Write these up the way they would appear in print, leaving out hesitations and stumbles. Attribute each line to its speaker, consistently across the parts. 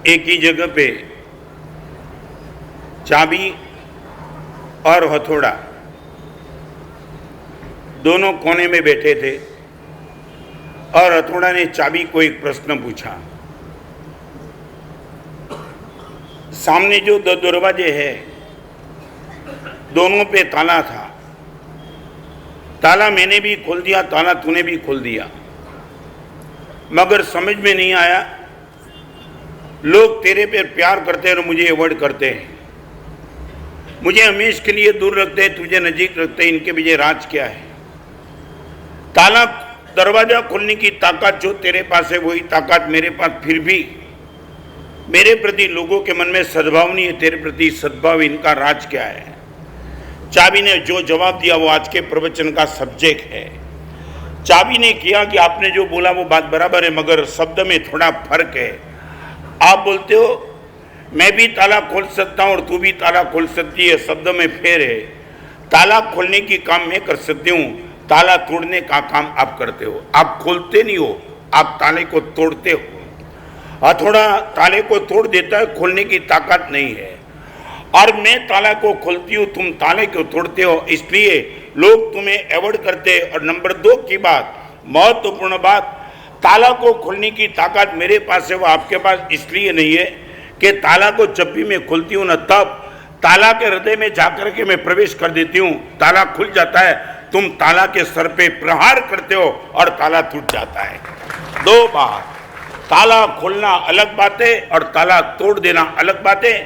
Speaker 1: एक ही जगह पे चाबी और हथौड़ा दोनों कोने में बैठे थे और हथौड़ा ने चाबी को एक प्रश्न पूछा। सामने जो दो दरवाजे हैं दोनों पे ताला था। ताला मैंने भी खोल दिया, ताला तूने भी खोल दिया, मगर समझ में नहीं आया लोग तेरे पे प्यार करते हैं और मुझे अवॉइड करते हैं। मुझे हमेशा के लिए दूर रखते हैं, तुझे नजीक रखते हैं। इनके पीछे राज क्या है? ताला दरवाजा खोलने की ताकत जो तेरे पास है वही ताकत मेरे पास, फिर भी मेरे प्रति लोगों के मन में सद्भाव नहीं है, तेरे प्रति सद्भाव। इनका राज क्या है? चाबी ने जो जवाब दिया वो आज के प्रवचन का सब्जेक्ट है। चाबी ने किया कि आपने जो बोला वो बात बराबर है, मगर शब्द में थोड़ा फर्क है। आप बोलते हो मैं भी ताला खोल सकता हूं और तू भी ताला खोल सकती है, शब्द में फेर है। ताला खोलने की काम मैं कर सकती हूँ, ताला तोड़ने का काम आप करते हो। आप खोलते नहीं हो, आप ताले को तोड़ते हो। हथौड़ा ताले को तोड़ देता है, खोलने की ताकत नहीं है। और मैं ताला को खोलती हूँ, तुम ताले को तोड़ते हो, इसलिए लोग तुम्हें अवॉइड करते हैं। और नंबर 2 की बात, महत्वपूर्ण बात, ताला को खोलने की ताकत मेरे पास है, वो आपके पास इसलिए नहीं है कि ताला को जब भी मैं खोलती हूँ ना, तब ताला के हृदय में जाकर के मैं प्रवेश कर देती हूँ, ताला खुल जाता है। तुम ताला के सर पे प्रहार करते हो और ताला टूट जाता है। 2 बात, ताला खोलना अलग बात है और ताला तोड़ देना अलग बात है।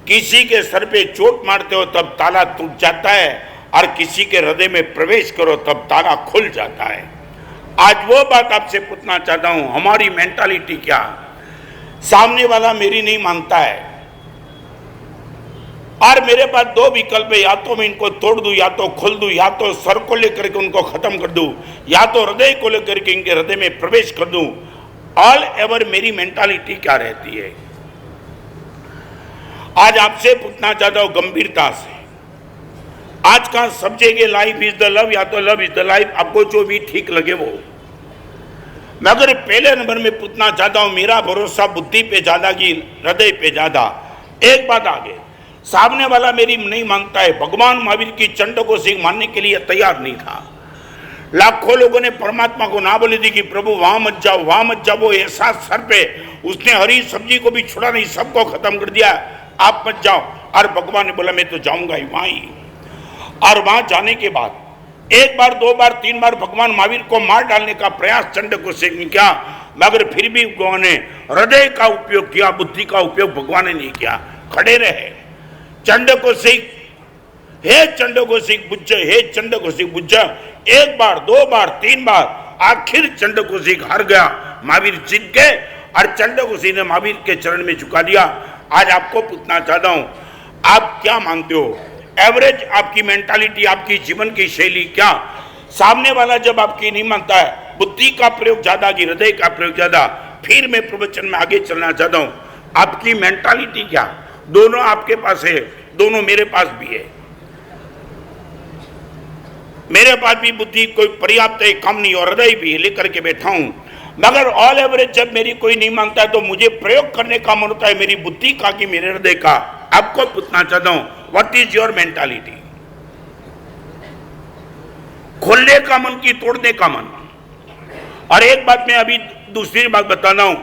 Speaker 1: किसी के सर पे चोट मारते हो तब ताला टूट जाता है, और किसी के हृदय में प्रवेश करो तब ताला खुल जाता है। आज वो बात आपसे पूछना चाहता हूं, हमारी मेंटालिटी क्या? सामने वाला मेरी नहीं मानता है और मेरे पास 2 विकल्प है, या तो मैं इनको तोड़ दूं, या तो खोल दूं, या तो सर को लेकर के उनको खत्म कर दूं, या तो हृदय को लेकर के इनके हृदय में प्रवेश कर दूं। ऑल एवर मेरी मेंटालिटी क्या रहती है? आज आपसे पूछना चाहता हूं गंभीरता से। आज का सब्जेक्ट है लाइफ इज द लव, या तो लव इज द लाइफ, आपको जो भी ठीक लगे वो। मगर पहले नंबर में पूछना चाहता हूं, मेरा भरोसा बुद्धि पे ज्यादा कि हृदय पे ज्यादा? एक बात आगे, सामने वाला मेरी नहीं मानता है। भगवान महावीर की चंड को सिंह मानने के लिए तैयार नहीं था। लाखों लोगों ने परमात्मा को ना बोली थी कि प्रभु वहां मत जाओ, वहां मत जाओ। वो ऐसा सर पे उसने हरी सब्जी को भी छोड़ा नहीं, सबको खत्म कर दिया, आप मत जाओ। और भगवान ने बोला मैं तो जाऊंगा ही वहां ही। और वहां जाने के बाद 1 बार 2 बार 3 बार भगवान महावीर को मार डालने का प्रयास चंड को सिंह ने किया, मगर फिर भी भगवान ने हृदय का उपयोग किया, बुद्धि का उपयोग भगवान ने नहीं किया। खड़े रहे। चंड को सिंह, हे चंड को सिंह बुझ, हे चंड को सिंह बुझ। 1 बार 2 बार 3 बार, आखिर चंड को सिंह हार गया, महावीर जीत गए और चंड को सिंह ने महावीर के चरण में झुका दिया। आज आपको पूछना चाहता हूं, आप क्या मानते हो? एवरेज आपकी मेंटालिटी, आपकी जीवन की शैली क्या? सामने वाला जब आपकी नहीं मानता है, बुद्धि का प्रयोग ज्यादा कि हृदय का प्रयोग ज्यादा? फिर मैं प्रवचन में आगे चलना चाहता हूं, आपकी मेंटालिटी क्या? दोनों आपके पास है, दोनों मेरे पास भी है। मेरे पास भी बुद्धि कोई पर्याप्त है, कम नहीं, और हृदय भी लेकर के बैठा हूं। मगर ऑल एवरेज जब मेरी कोई नहीं मानता है तो मुझे प्रयोग करने का मन होता है, मेरी बुद्धि का कि मेरे हृदय का। आपको पूछना चाहता हूं, व्हाट इज योर मेंटालिटी? खोलने का मन की तोड़ने का मन? और एक बात मैं अभी दूसरी बात बताना हूं,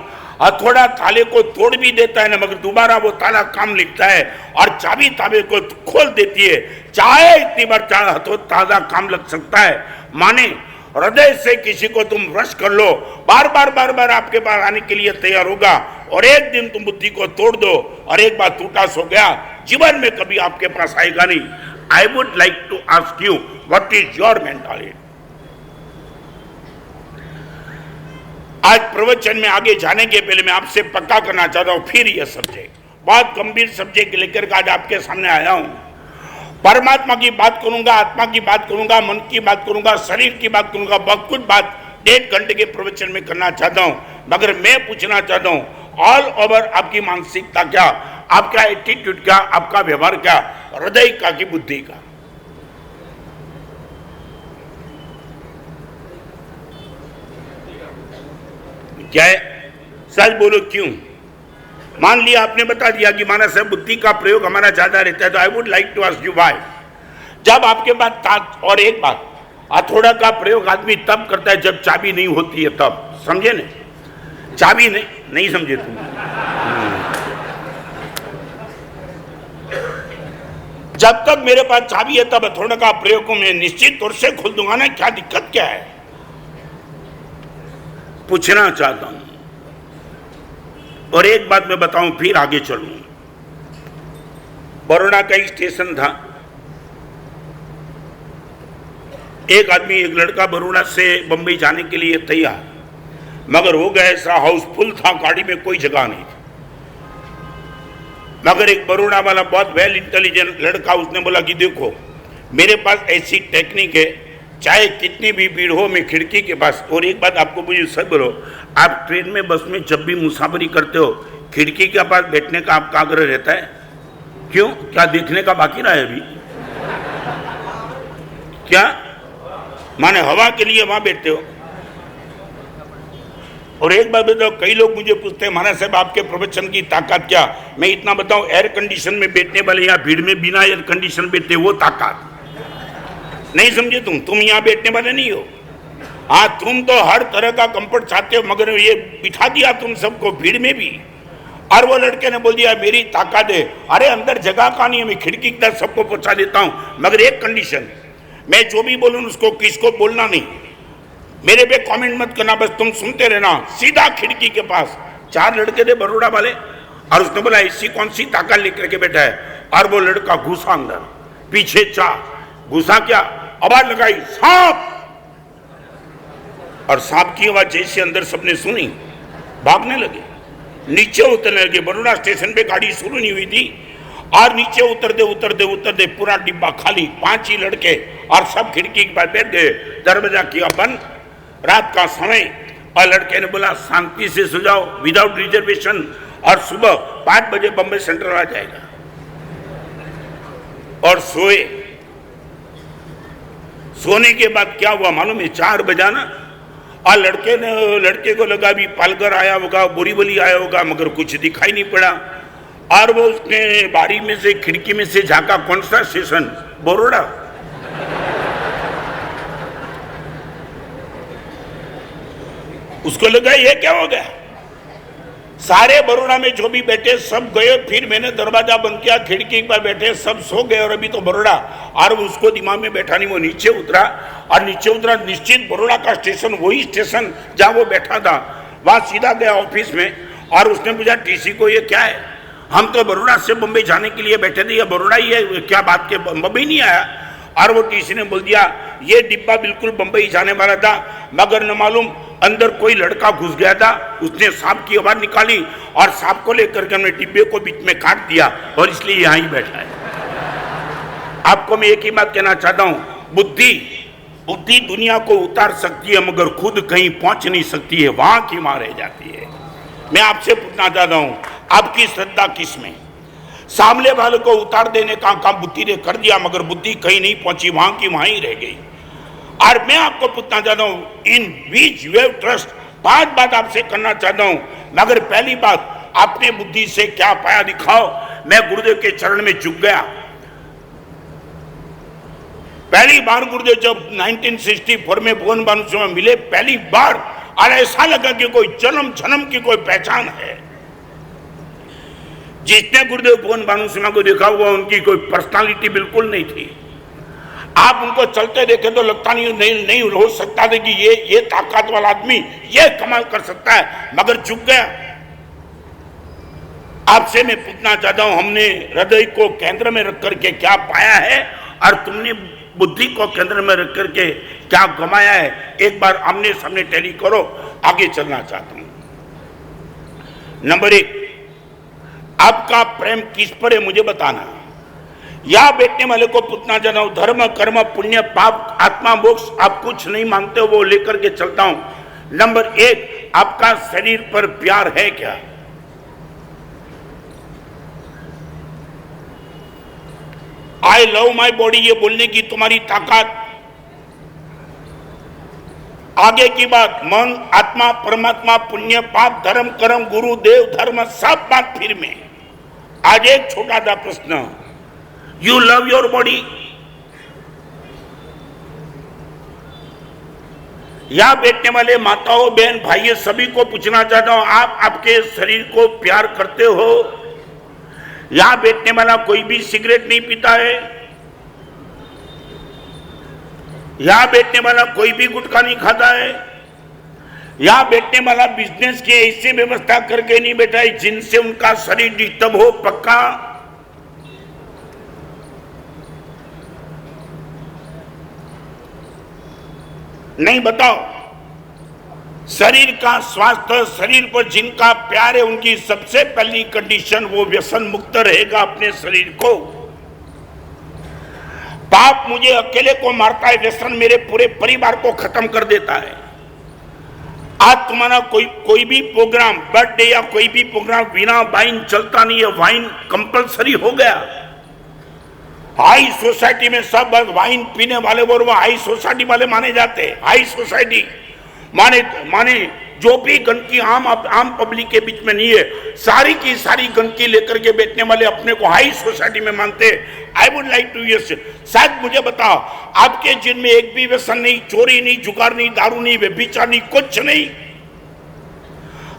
Speaker 1: हथौड़ा ताले को तोड़ भी देता है ना, मगर दोबारा वो ताला काम लिखता है और चाबी ताले को खोल देती है। चाहे इतनी बार ताला काम लग सकता है। माने हृदय से किसी को तुम वश कर लो, बार बार आपके पास आने के लिए तैयार होगा, और एक दिन तुम बुद्धि को तोड़ दो और एक बार टूटा सो गया, जीवन में कभी आपके पास आएगा नहीं। I would like to ask you, what is your mentality? आज प्रवचन में आगे जाने के पहले मैं आपसे पक्का करना चाहता हूं, फिर यह सब्जेक्ट बहुत गंभीर सब्जेक्ट लेकर के आज आपके सामने आया हूं। परमात्मा की बात करूंगा, आत्मा की बात करूंगा, मन की बात करूंगा, शरीर की बात करूंगा, बहुत कुछ बात 1.5 घंटे के प्रवचन में करना चाहता हूं। मगर मैं पूछना चाहता हूं, ऑल ओवर आपकी मानसिकता क्या, आपका एटीट्यूड क्या, आपका व्यवहार क्या, हृदय का कि बुद्धि का? क्या है? सच बोलो, क्यों? मान लिया आपने बता दिया कि माना साहब बुद्धि का प्रयोग हमारा ज्यादा रहता है, तो I would like to ask you why. जब आपके पास और एक बात, हथौड़ा का प्रयोग आदमी तब करता है जब चाबी नहीं होती है, तब समझे ना, चाबी नहीं समझे तुम। जब तक मेरे पास चाबी है तब हथौड़ा का प्रयोग को मैं निश्चित तौर से खोल दूंगा ना, क्या दिक्कत क्या है, पूछना चाहता हूं। और एक बात मैं बताऊं फिर आगे चलूं। बड़ौदा का एक स्टेशन था, एक आदमी, एक लड़का बड़ौदा से बंबई जाने के लिए तैयार, मगर हो गया ऐसा हाउसफुल था, गाड़ी में कोई जगह नहीं थी। मगर एक बड़ौदा वाला बहुत वेल इंटेलिजेंट लड़का, उसने बोला कि देखो मेरे पास ऐसी टेक्निक है, चाहे कितनी भी भीड़ हो मैं खिड़की के पास। और एक बात आपको मुझे सच बोलो, आप ट्रेन में बस में जब भी मुसाफरी करते हो खिड़की के पास बैठने का आपका आग्रह रहता है, क्यों? क्या देखने का बाकी रहा है अभी? क्या माने हवा के लिए वहां बैठते हो? और एक बात बताओ, कई लोग मुझे पूछते हैं महाराज साहब आपके प्रवचन की ताकत क्या? मैं इतना बताऊं, एयर कंडीशन में बैठने वाले या भीड़ में बिना एयर कंडीशन बैठते वो ताकत नहीं समझे तुम यहां बैठने वाले नहीं हो। हाँ, तुम तो हर तरह का कंफर्ट चाहते हो, मगर ये बिठा दिया तुम सबको भीड़ में भी। और वो लड़के ने बोल दिया मेरी ताकत है, अरे अंदर जगह का नहीं है, मैं खिड़की की तरफ सबको पहुंचा देता हूं, मगर एक कंडीशन, मैं जो भी बोलूं उसको किसको बोलना नहीं, मेरे पे कमेंट मत करना, बस तुम सुनते रहना, सीधा खिड़की के पास। 4 लड़के थे बड़ौदा वाले, और उसने बोला ऐसी कौन सी ताकत लेकर के बैठा है? और वो लड़का घुसा अंदर, पीछे 4 घुसा, क्या आवाज लगाई, सांप। और सांप की आवाज जैसे अंदर सबने सुनी, भागने लगे, नीचे उतरने लगे। बड़ौदा स्टेशन पे गाड़ी शुरू नहीं हुई थी, और नीचे उतर दे पूरा डिब्बा खाली, 5 ही लड़के, और सब खिड़की के पास बैठ गए। दरवाजा किया बंद, रात का समय, और लड़के ने बोला शांति से सो जाओ विदाउट रिजर्वेशन, और सुबह 5 बजे बम्बई सेंट्रल आ जाएगा। और सोने के बाद क्या हुआ मालूम है? 4 बजा ना, और लड़के को लगा भी पालघर आया होगा, बोरीवली आया होगा, मगर कुछ दिखाई नहीं पड़ा। और वो उसने बारी में से, खिड़की में से झांका, कौन सा स्टेशन? बड़ौदा। उसको लगा ये क्या हो गया, सारे बड़ौदा में जो भी बैठे सब गए। फिर मैंने दरवाजा बंद किया, खिड़की पर बैठे सब सो गए, और अभी तो बड़ौदा। और उसको दिमाग में बैठा नहीं, वो नीचे उतरा, और नीचे उतरा निश्चित बड़ौदा का स्टेशन, वही स्टेशन जहां वो बैठा था, वहां सीधा गया ऑफिस में। और उसने पूछा टीसी को ये क्या है? हम तो बड़ौदा से बम्बई जाने के लिए बैठे थे, ये बड़ौदा ही है, क्या बात के बम्बई नहीं आया? और वो टीसी ने बोल दिया ये डिब्बा बिल्कुल बम्बई जाने वाला था, मगर न मालूम अंदर कोई लड़का घुस गया था, उसने सांप की आवाज निकाली, और सांप को लेकर के हमने डिब्बे को बीच में काट दिया, और इसलिए यहां ही बैठा है। आपको मैं एक ही बात कहना चाहता हूं, बुद्धि दुनिया को उतार सकती है, मगर खुद कहीं पहुंच नहीं सकती है, वहां की वहां रह जाती है। मैं आपसे पूछना चाहता हूं, आपकी श्रद्धा किस में? सामने वाले को उतार देने का काम बुद्धि ने कर दिया, मगर बुद्धि कहीं नहीं पहुंची, वहां की वहां ही रह गई। और मैं आपको पूछना चाहता हूं, इन विच यू हैव ट्रस्ट? 5 बात आपसे करना चाहता हूं, मगर पहली बात, आपने बुद्धि से क्या पाया दिखाओ। मैं गुरुदेव के चरण में झुक गया। पहली बार गुरुदेव जब 1964 में भुवन भानु सिंह में मिले, पहली बार, और ऐसा लगा कि कोई जन्म जन्म की कोई पहचान है। जिसने गुरुदेव भुवन भानु सिंह को देखा हुआ, उनकी कोई पर्सनालिटी बिल्कुल नहीं थी। आप उनको चलते देखे तो लगता नहीं हो सकता था कि ये ताकत वाला आदमी ये कमाल कर सकता है, मगर झुक गया। आपसे मैं पूछना चाहता हूं, हमने हृदय को केंद्र में रख करके क्या पाया है, और तुमने बुद्धि को केंद्र में रख करके क्या गमाया है? एक बार आमने सामने टैली करो, आगे चलना चाहता हूं। नंबर 1, आपका प्रेम किस पर है मुझे बताना। या बैठने वाले को पूछना चाहता हूं, धर्म कर्म पुण्य पाप आत्मा मोक्ष आप कुछ नहीं मानते हो, वो लेकर के चलता हूं। नंबर 1, आपका शरीर पर प्यार है क्या? आई लव माई बॉडी ये बोलने की तुम्हारी ताकत, आगे की बात मन, आत्मा, परमात्मा, पुण्य, पाप, धर्म, कर्म, गुरु, देव, धर्म, सब बात फिर में। आज एक छोटा सा प्रश्न, यू लव योर बॉडी? यहां बैठने वाले माताओं, बहन, भाइयों सभी को पूछना चाहता हूं, आप आपके शरीर को प्यार करते हो? यहां बैठने वाला कोई भी सिगरेट नहीं पीता है, यहां बैठने वाला कोई भी गुटखा नहीं खाता है, यहां बैठने वाला बिजनेस की ऐसी व्यवस्था करके नहीं बैठा है जिनसे उनका शरीर डिस्टर्ब हो, पक्का? नहीं, बताओ। शरीर का स्वास्थ्य, शरीर पर जिनका प्यार है, उनकी सबसे पहली कंडीशन वो व्यसन मुक्त रहेगा अपने शरीर को। पाप मुझे अकेले को मारता है, व्यसन मेरे पूरे परिवार को खत्म कर देता है। आज तुम्हारा कोई भी प्रोग्राम, बर्थडे या कोई भी प्रोग्राम बिना वाइन चलता नहीं है, वाइन कंपलसरी हो गया। हाई सोसाइटी में सब वाइन पीने वाले वो हाई सोसाइटी वाले माने जाते हैं। हाई सोसाइटी माने जो भी गंदगी आम पब्लिक के बीच में नहीं है, सारी की सारी गंदगी लेकर के बैठने वाले अपने को हाई सोसाइटी में मानते हैं। I would like to yes, शायद मुझे बताओ, आपके जिन में एक भी व्यसन नहीं, चोरी नहीं, जुगार नहीं, दारू नहीं, व्यभिचार नहीं, कुछ नहीं।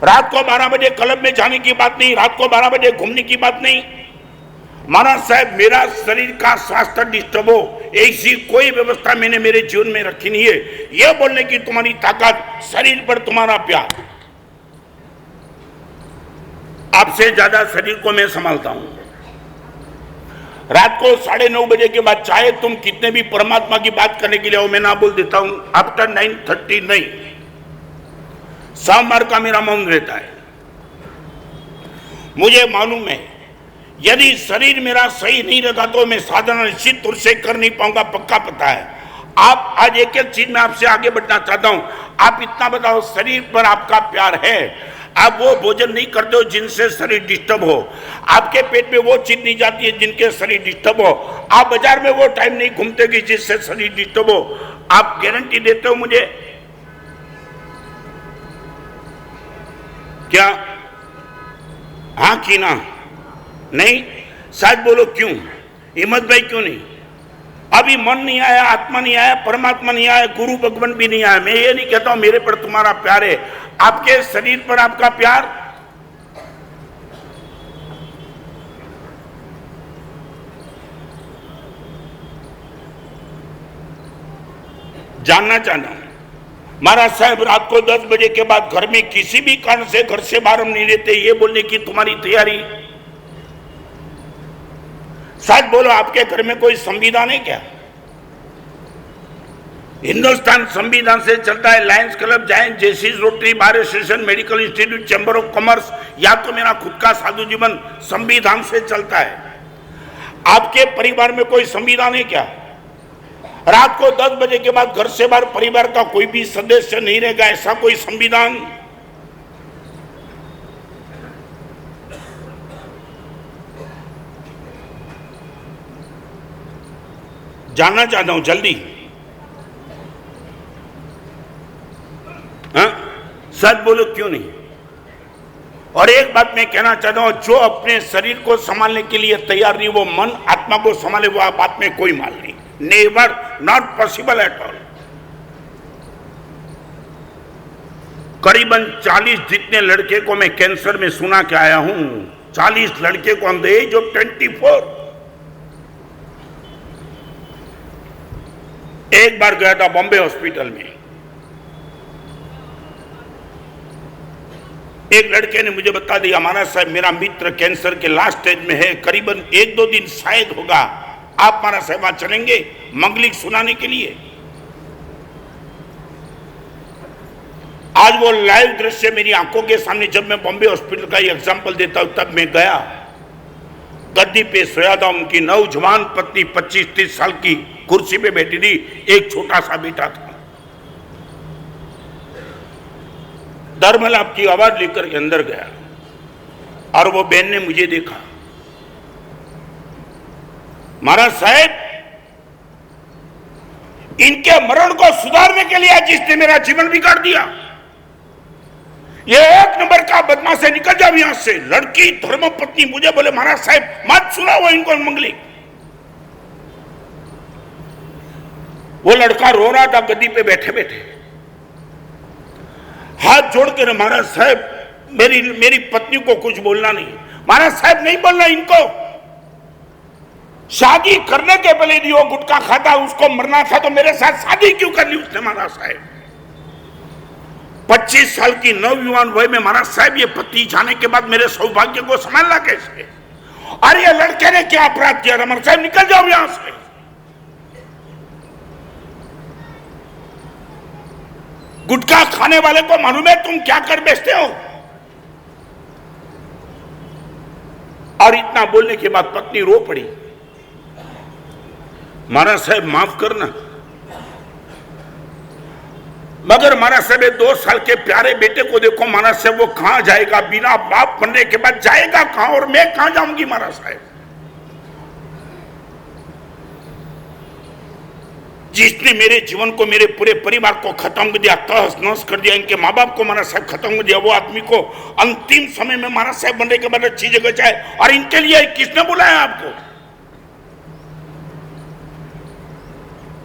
Speaker 1: रात को 12 बजे क्लब में जाने की बात नहीं, रात को 12 बजे घूमने की बात नहीं। महाराज साहब, मेरा शरीर का स्वास्थ्य डिस्टर्ब हो, ऐसी कोई व्यवस्था मैंने मेरे जीवन में रखी नहीं है। यह बोलने की तुम्हारी ताकत, शरीर पर तुम्हारा प्यार। आपसे ज्यादा शरीर को मैं संभालता हूं। रात को 9:30 बजे के बाद चाहे तुम कितने भी परमात्मा की बात करने के लिए हो, मैं ना बोल देता हूं। आफ्टर 9:30 नहीं, सोमवार का मेरा मौन रहता है। मुझे मालूम है यदि शरीर मेरा सही नहीं रहता तो मैं साधना निश्चित तौर से कर नहीं पाऊंगा, पक्का पता है। आप आज एक एक चीज में आपसे आगे बढ़ना चाहता हूं। आप इतना बताओ, शरीर पर आपका प्यार है, आप वो भोजन नहीं करते हो जिनसे शरीर डिस्टर्ब हो, आपके पेट में वो चीज नहीं जाती है जिनके शरीर डिस्टर्ब हो, आप बाजार में वो टाइम नहीं घूमते कि जिससे शरीर डिस्टर्ब हो। आप गारंटी देते हो मुझे? क्या हाँ की ना? नहीं, शायद बोलो क्यों? हिम्मत भाई क्यों नहीं? अभी मन नहीं आया, आत्मा नहीं आया, परमात्मा नहीं आया, गुरु भगवान भी नहीं आया। मैं ये नहीं कहता हूं मेरे पर तुम्हारा प्यार है, आपके शरीर पर आपका प्यार। जानना चाहता हूं। महाराज साहब, रात को 10 बजे के बाद घर में किसी भी कारण से घर से बाहर नहीं रहते, ये बोलने की तुम्हारी तैयारी? शायद बोलो, आपके घर में कोई संविधान है क्या? हिंदुस्तान संविधान से चलता है। Lions club, giant, Jaycees, rotary, bar association, medical institute, chamber of commerce, या तो मेरा खुद का साधु जीवन संविधान से चलता है। आपके परिवार में कोई संविधान है क्या? रात को 10 बजे के बाद घर से बाहर परिवार का कोई भी सदस्य नहीं रहेगा, ऐसा कोई संविधान? जानना चाहता हूं जल्दी। हाँ, सच बोलो क्यों नहीं? और एक बात मैं कहना चाहता हूं, जो अपने शरीर को संभालने के लिए तैयार नहीं, वो मन आत्मा को संभाले, वो बात में कोई माल नहीं। Never, not possible at all. करीबन 40 जितने लड़के को मैं कैंसर में सुना के आया हूं, 40 लड़के को ऑन द एज ऑफ 24। एक बार गया था बॉम्बे हॉस्पिटल में, एक लड़के ने मुझे बता दिया, महाराज साहब मेरा मित्र कैंसर के लास्ट स्टेज में है, करीबन 1-2 दिन शायद होगा, आप महाराज साहब वहां चलेंगे मंगलिक सुनाने के लिए? आज वो लाइव दृश्य मेरी आंखों के सामने, जब मैं बॉम्बे हॉस्पिटल का एग्जाम्पल देता हूं तब मैं गया। गद्दी पे सोया था, उनकी नौजवान पत्नी 25-30 साल की कुर्सी पे बैठी थी, एक छोटा सा बेटा था। धर्मलाभ की आवाज लेकर के अंदर गया और वो बहन ने मुझे देखा। महाराज साहब इनके मरण को सुधारने के लिए जिसने मेरा जीवन बिगाड़ दिया, ये एक नंबर का बदमाश है, निकल जाओ यहां से। लड़की धर्म पत्नी मुझे बोले महाराज साहब मत सुनाओ इनको मंगली। वो लड़का रो रहा था गद्दी पे बैठे बैठे, हाथ जोड़ के, महाराज साहब मेरी पत्नी को कुछ बोलना नहीं। महाराज साहब नहीं बोलना इनको, शादी करने के पहले भी वो गुटखा खाता, उसको मरना था तो मेरे साथ शादी क्यों कर ली उसने। महाराज साहब 25 साल की नवयुवान वय में महाराज साहब ये पति जाने के बाद मेरे सौभाग्य को संभालना कैसे। अरे ये लड़के ने क्या अपराध किया। महाराज साहब निकल जाओ यहां से। गुटखा खाने वाले को मालूम है तुम क्या कर बेचते हो। और इतना बोलने के बाद पत्नी रो पड़ी, महाराज साहब माफ करना, मगर महाराज साहब 2 साल के प्यारे बेटे को देखो महाराज साहब, वो कहां जाएगा, बिना बाप बनने के बाद जाएगा कहां, और मैं कहां जाऊंगी। महाराज साहब जिसने मेरे जीवन को, मेरे पूरे परिवार को खत्म कर दिया, तहस नहस कर दिया, इनके माँ बाप को महाराज साहब खत्म कर दिया, वो आदमी को अंतिम समय में महाराज साहब बनने के बाद अच्छी जगह जाए, और इनके लिए किसने बुलाया आपको।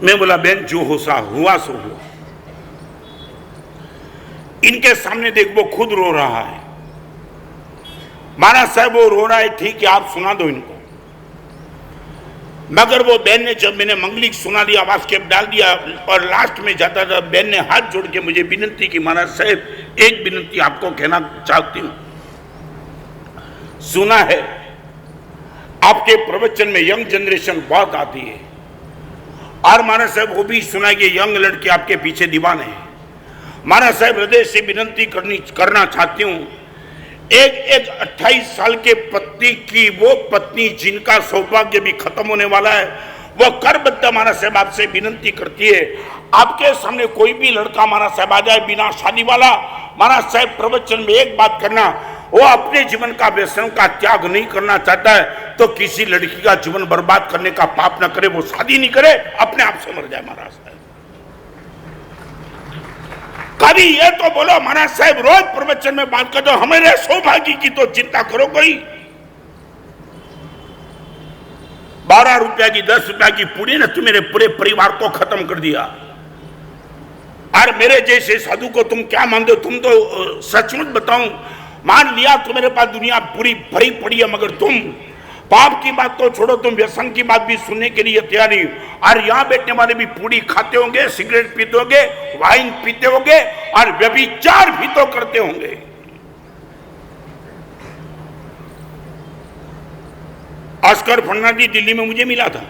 Speaker 1: मैं बोला बहन जो हो सा हुआ सो हुआ। इनके सामने देख वो खुद रो रहा है। महाराज साहब वो रो रहा है, ठीक है आप सुना दो इनको। मगर वो बहन ने, जब मैंने मंगली सुना दिया, आवाज के डाल दिया, और लास्ट में जाता था बहन ने हाथ जोड़ के मुझे विनती की, महाराज साहब एक विनती आपको कहना चाहती हूं। सुना है आपके प्रवचन में यंग जनरेशन बहुत आती है, और महाराज साहब वो भी सुना कि यंग लड़के आपके पीछे दीवाने हैं। महाराज साहब हृदय से विनती करना चाहती हूं, एक 28 साल के पति की वो पत्नी जिनका सौभाग्य भी खत्म होने वाला है, वो करबद्ध महाराज साहब आपसे विनती करती है, आपके सामने कोई भी लड़का महाराज साहब आ जाए बिना शादी वाला, महाराज साहब प्रवचन में एक बात करना, वो अपने जीवन का व्यसन का त्याग नहीं करना चाहता है तो किसी लड़की का जीवन बर्बाद करने का पाप न करे, वो शादी नहीं करे, अपने आप से मर जाए। महाराज साहब कभी ये तो बोलो महाराज साहब रोज प्रवचन में बात कर दो, हमारे सौभाग्य की तो चिंता करो। कोई 12 रुपया की 10 रुपया की पूरी ने तुम मेरे पूरे परिवार को खत्म कर दिया, और मेरे जैसे साधु को तुम क्या मानते हो। तुम तो सचमुच बताऊं, मान लिया तुम्हारे पास दुनिया पूरी भरी पड़ी है, मगर तुम पाप की बात तो छोड़ो, तुम व्यसन की बात भी सुनने के लिए तैयार नहीं। और यहां बैठने वाले भी पूरी खाते होंगे, सिगरेट पीते होंगे, वाइन पीते होंगे, और व्यभिचार भी तो करते होंगे। ऑस्कर फर्नांडिस दिल्ली में मुझे मिला था,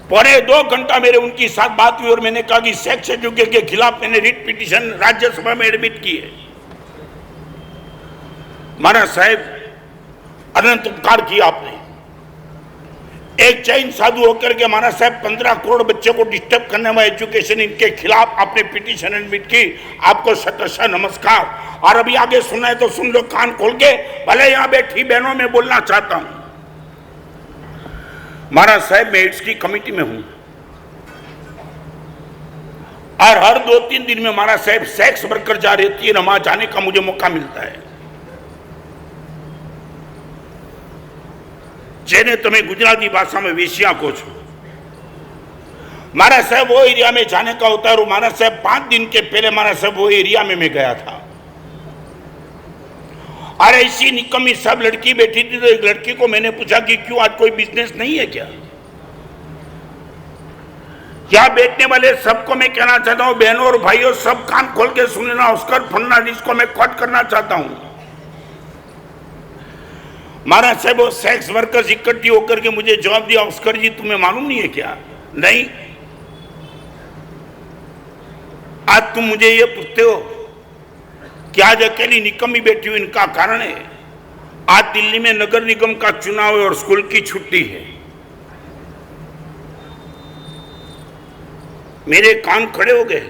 Speaker 1: 1.25 घंटा मेरे उनकी साथ बात हुई, और मैंने कहा कि सेक्स एजुकेशन के खिलाफ मैंने रिट पिटीशन राज्यसभा में एडमिट की है। महाराज साहब अनंत उपकार किया आपने। एक जैन साधु होकर के महाराज साहब 15 करोड़ बच्चों को डिस्टर्ब करने वाले एजुकेशन इनके खिलाफ आपने पिटीशन एडमिट की, आपको शतशः नमस्कार। और अभी आगे सुनना है तो सुन लो कान खोल के, भले यहां बैठी बहनों में बोलना चाहता हूं। महाराज साहब मैं एड्स की कमेटी में हूं, और हर 2-3 दिन में महाराज साहब सेक्स वर्कर जा रहती है, वहां जाने का मुझे मौका मिलता है। जेने तुम्हें गुजराती भाषा में वेश्या को छो। महाराज साहब वो एरिया में जाने का होता है, और महाराज साहब 5 दिन के पहले महाराज साहब वो एरिया में मैं गया था, और ऐसी निकम्मी सब लड़की बैठी थी, तो एक लड़की को मैंने पूछा कि क्यों आज कोई बिजनेस नहीं है क्या। यहां बैठने वाले सबको मैं कहना चाहता हूं, बहनों और भाइयों सब कान खोल के सुन लेना, ऑस्कर फर्नांडिस को मैं कोट करना चाहता हूं। महाराज साहब वो सेक्स वर्कर्स इकट्ठी होकर के मुझे जवाब दिया, ऑस्कर जी तुम्हें मालूम नहीं है क्या। नहीं, आज तुम मुझे ये पूछते हो कि आज अकेली निकम्मी बैठी हुई, इनका कारण है आज दिल्ली में नगर निगम का चुनाव है और स्कूल की छुट्टी है। मेरे कान खड़े हो गए।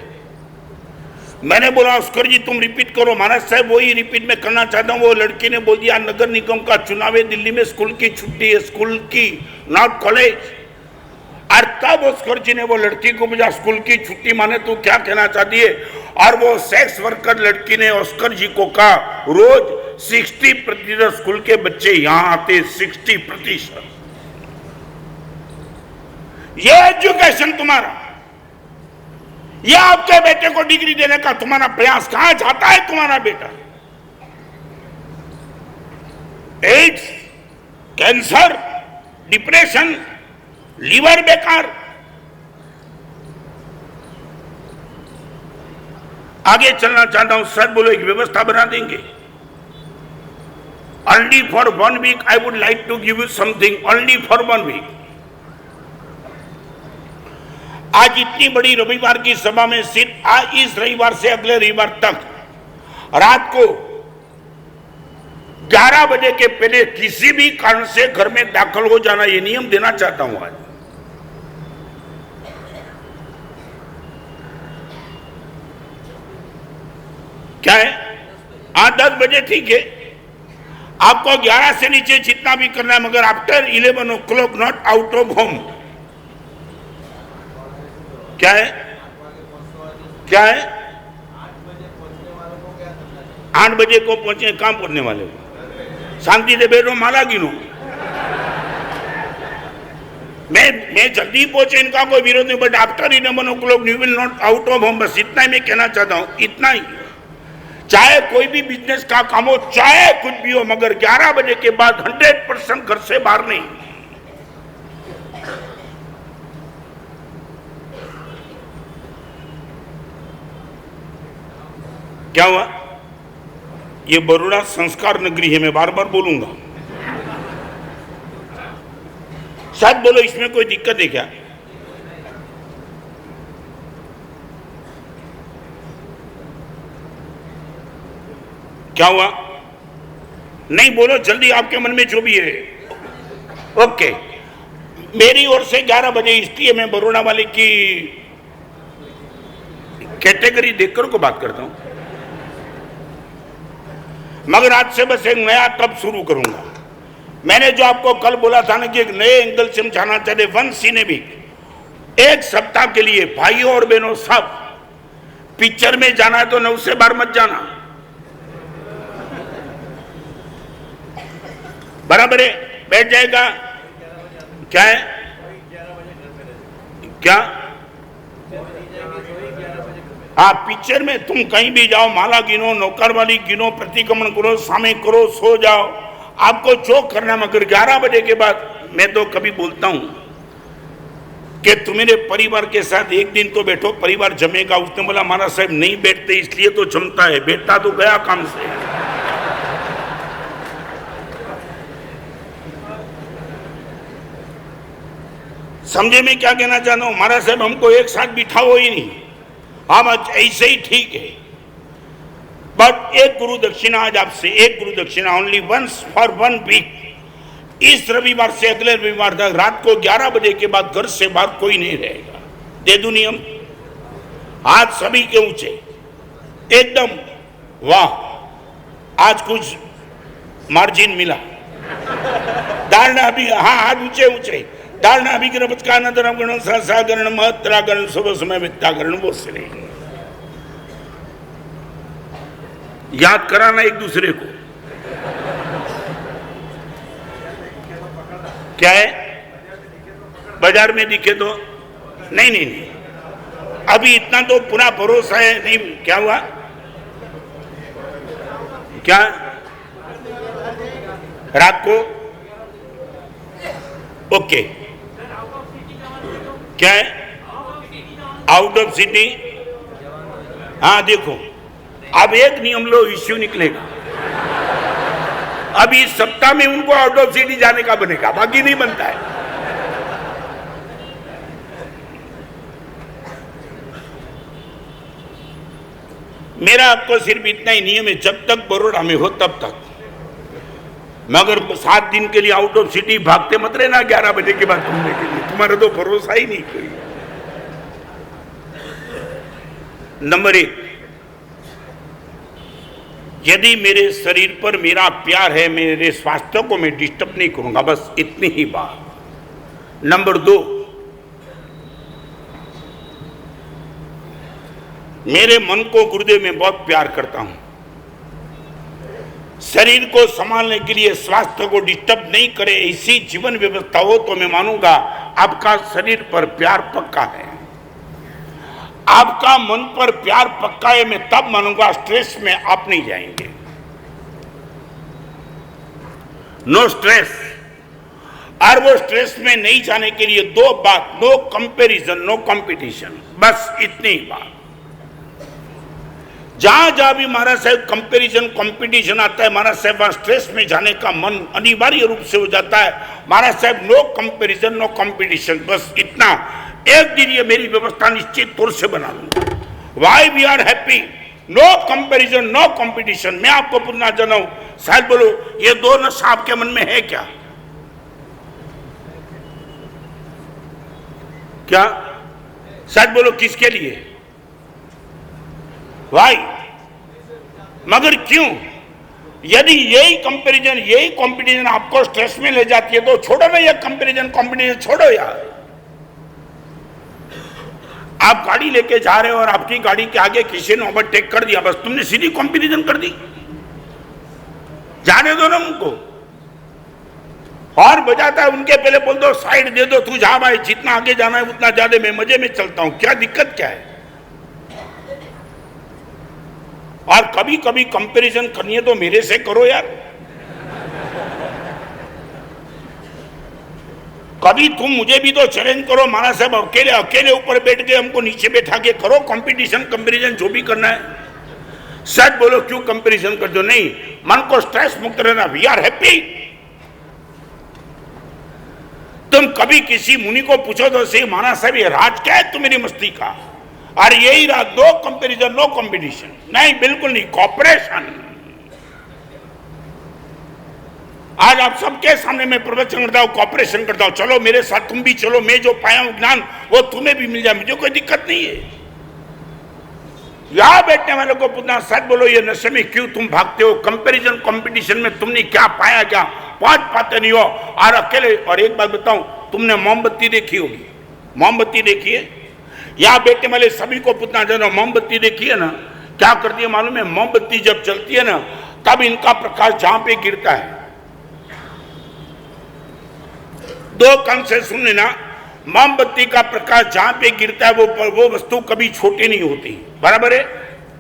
Speaker 1: मैंने बोला ऑस्कर जी तुम रिपीट करो। महाराज साहब वही रिपीट मैं करना चाहता हूं। वो लड़की ने बोल दिया नगर निगम का चुनाव है, दिल्ली में स्कूल की छुट्टी है, स्कूल की नॉट कॉलेज। और तब ऑस्कर जी ने वो लड़की को पूछा स्कूल की छुट्टी माने तू क्या कहना चाहती है, और वो सेक्स वर्कर लड़की ने ऑस्कर जी को कहा रोज 60% स्कूल के बच्चे यहां आते, 60%। ये एजुकेशन तुम्हारा, ये आपके बेटे को डिग्री देने का तुम्हारा प्रयास कहां जाता है तुम्हारा बेटा? एड्स, कैंसर, डिप्रेशन, लीवर बेकार। आगे चलना चाहता हूं, सर बोलो एक व्यवस्था बना देंगे। Only for 1 week I would like to give you something, only for 1 week. आज इतनी बड़ी रविवार की सभा में सिर्फ आज इस रविवार से अगले रविवार तक रात को 11 बजे के पहले किसी भी कारण से घर में दाखिल हो जाना, ये नियम देना चाहता हूं आज। क्या है? हाँ 10 बजे ठीक है, आपको 11 से नीचे जितना भी करना है, मगर after 11 o'clock not out of home. क्या है? क्या है? 8 बजे को पहुंचे, कहां पहुंचने वाले हो? शांति से बैठो, माला गिनो। मैं जल्दी पहुंचे, इनका कोई विरोध नहीं, but after 11 o'clock you will not out of home. बस इतना ही मैं कहना चाहता हूं, इतना ही। चाहे कोई भी बिजनेस का काम हो, चाहे कुछ भी हो, मगर 11 बजे के बाद 100% घर से बाहर नहीं। क्या हुआ? ये बरोड़ा संस्कार नगरी है, मैं बार बार बोलूंगा, शायद बोलो इसमें कोई दिक्कत है क्या? क्या हुआ? नहीं बोलो जल्दी, आपके मन में जो भी है। ओके, मेरी ओर से 11 बजे, इसलिए मैं बरोड़ा वाले की कैटेगरी देखकर को बात करता हूं, मगर आज से बस एक नया कब शुरू करूंगा। मैंने जो आपको कल बोला था ना कि एक नए एंगल से समझाना चाहते, वन सिनेमिक 1 सप्ताह के लिए भाइयों और बहनों सब, पिक्चर में जाना है तो 9 से 12 मत जाना, बराबर है? बैठ जाएगा। क्या है? क्या? हाँ, पिक्चर में तुम कहीं भी जाओ, माला गिनो, नौकर वाली गिनो, प्रतिक्रमण करो, सामे करो, सो जाओ, आपको जो करना, मगर 11 बजे के बाद मैं तो कभी बोलता हूं कि तुम मेरे परिवार के साथ एक दिन तो बैठो, परिवार जमेगा। उसने बोला महाराज साहब नहीं बैठते, इसलिए तो जमता है, बैठता तो गया काम से। समझे मैं क्या कहना चाहता हूं? महाराज साहब हमको एक साथ बिठाओ ही नहीं, हम ऐसे ही ठीक है, बट एक गुरु दक्षिणा आज आपसे, एक गुरु दक्षिणा ओनली वंस फॉर 1 वीक। इस रविवार से अगले रविवार तक रात को 11 बजे के बाद घर से बाहर कोई नहीं रहेगा। दे दूं नियम? हाथ सभी के ऊंचे, एकदम वाह, आज कुछ मार्जिन मिला। डालना भी, हाँ हाथ ऊंचे ऊंचे, डालना अभी नमस्कार नदरम गण सागरण महत्रागरण सुबह समय वित्तागरण, वो से नहीं याद कराना एक दूसरे को। क्या है? बाजार में दिखे तो नहीं नहीं नहीं, अभी इतना तो पूरा भरोसा है नहीं। क्या हुआ? क्या रात को? ओके, क्या है? Out of city. हाँ देखो, अब एक नियम लो, इश्यू निकलेगा। अब इस सप्ताह में उनको आउट ऑफ सिटी जाने का बनेगा, बाकी नहीं बनता है। मेरा आपको सिर्फ इतना ही नियम है, जब तक बरोड़ा में हो तब तक, मगर 7 दिन के लिए आउट ऑफ सिटी भागते मत रहना 11 बजे के बाद घूमने के लिए, तुम्हारा तो भरोसा ही नहीं कोई। नंबर 1, यदि मेरे शरीर पर मेरा प्यार है, मेरे स्वास्थ्य को मैं डिस्टर्ब नहीं करूंगा, बस इतनी ही बात। नंबर 2, मेरे मन को गुरुदेव में बहुत प्यार करता हूं। शरीर को संभालने के लिए स्वास्थ्य को डिस्टर्ब नहीं करे ऐसी जीवन व्यवस्था हो तो मैं मानूंगा आपका शरीर पर प्यार पक्का है, आपका मन पर प्यार पक्का है। मैं तब मानूंगा स्ट्रेस में आप नहीं जाएंगे। No stress. और वो स्ट्रेस में नहीं जाने के लिए दो बात, नो कंपैरिजन नो कंपटीशन, बस इतनी ही बात। जहां जहां भी महाराज साहब कंपैरिजन कंपटीशन आता है महाराज साहब वहां स्ट्रेस में जाने का मन अनिवार्य रूप से हो जाता है। महाराज साहब नो कंपैरिजन नो कंपटीशन, बस इतना। एक दिन ये मेरी व्यवस्था निश्चित तौर से बना लूंगा। Why we are happy, no comparison no competition. मैं आपको पूछना चाहता हूं, शायद बोलो ये दो नशा आपके मन में है क्या? क्या शायद बोलो किसके लिए? वाई? मगर क्यों? यदि यही कंपैरिजन यही कंपटीशन आपको स्ट्रेस में ले जाती है तो छोड़ो ना, ये कंपैरिजन कंपटीशन छोड़ो यार। आप गाड़ी लेके जा रहे हो और आपकी गाड़ी के आगे किसी ने ओवरटेक कर दिया, बस तुमने सीधी कंपैरिजन कर दी। जाने दो ना उनको। और बजाता है उनके पहले बोल दो साइड दे दो, तू जा भाई, जितना आगे जाना है उतना ज्यादा, मैं मजे में चलता हूं, क्या दिक्कत क्या है? और कभी कभी कंपैरिजन करनी है तो मेरे से करो यार। कभी तुम मुझे भी तो चैलेंज करो, महाराज साहब अकेले अकेले ऊपर बैठ के हमको नीचे बैठा के करो कंपटीशन कंपैरिजन जो भी करना है। सच बोलो क्यों कंपैरिजन कर दो? नहीं, मन को स्ट्रेस मुक्त रहना। We are happy. तुम कभी किसी मुनि को पूछो तो सही, महाराज साहब ये राज क्या है तुम्हारी मस्ती का? और यही राज, नो कंपैरिजन नो कंपटीशन। नहीं, बिल्कुल नहीं, कॉपरेशन। आज आप सबके सामने मैं प्रवचन करता हूं, कॉपरेशन करता हूं, चलो मेरे साथ तुम भी चलो, मैं जो पाया हूं ज्ञान वो तुम्हें भी मिल जाए, मुझे कोई दिक्कत नहीं है। यहां बैठने वालों को पूछना, सच बोलो ये नशे में क्यों तुम भागते हो? कंपैरिजन कंपटीशन में तुमने क्या पाया? क्या पांच पाते नहीं हो और अकेले। और एक बात बताऊं, तुमने मोमबत्ती देखी होगी, मोमबत्ती देखी है? यहां बैठने वाले सभी को पूछना चाहता हूं, मोमबत्ती देखी है ना? क्या करती है मालूम है? मोमबत्ती जब जलती है ना तब इनका प्रकाश जहां पे गिरता है, दो कान से सुन लेना, मोमबत्ती का प्रकाश जहां पे गिरता है वो वस्तु कभी छोटी नहीं होती। बराबर है?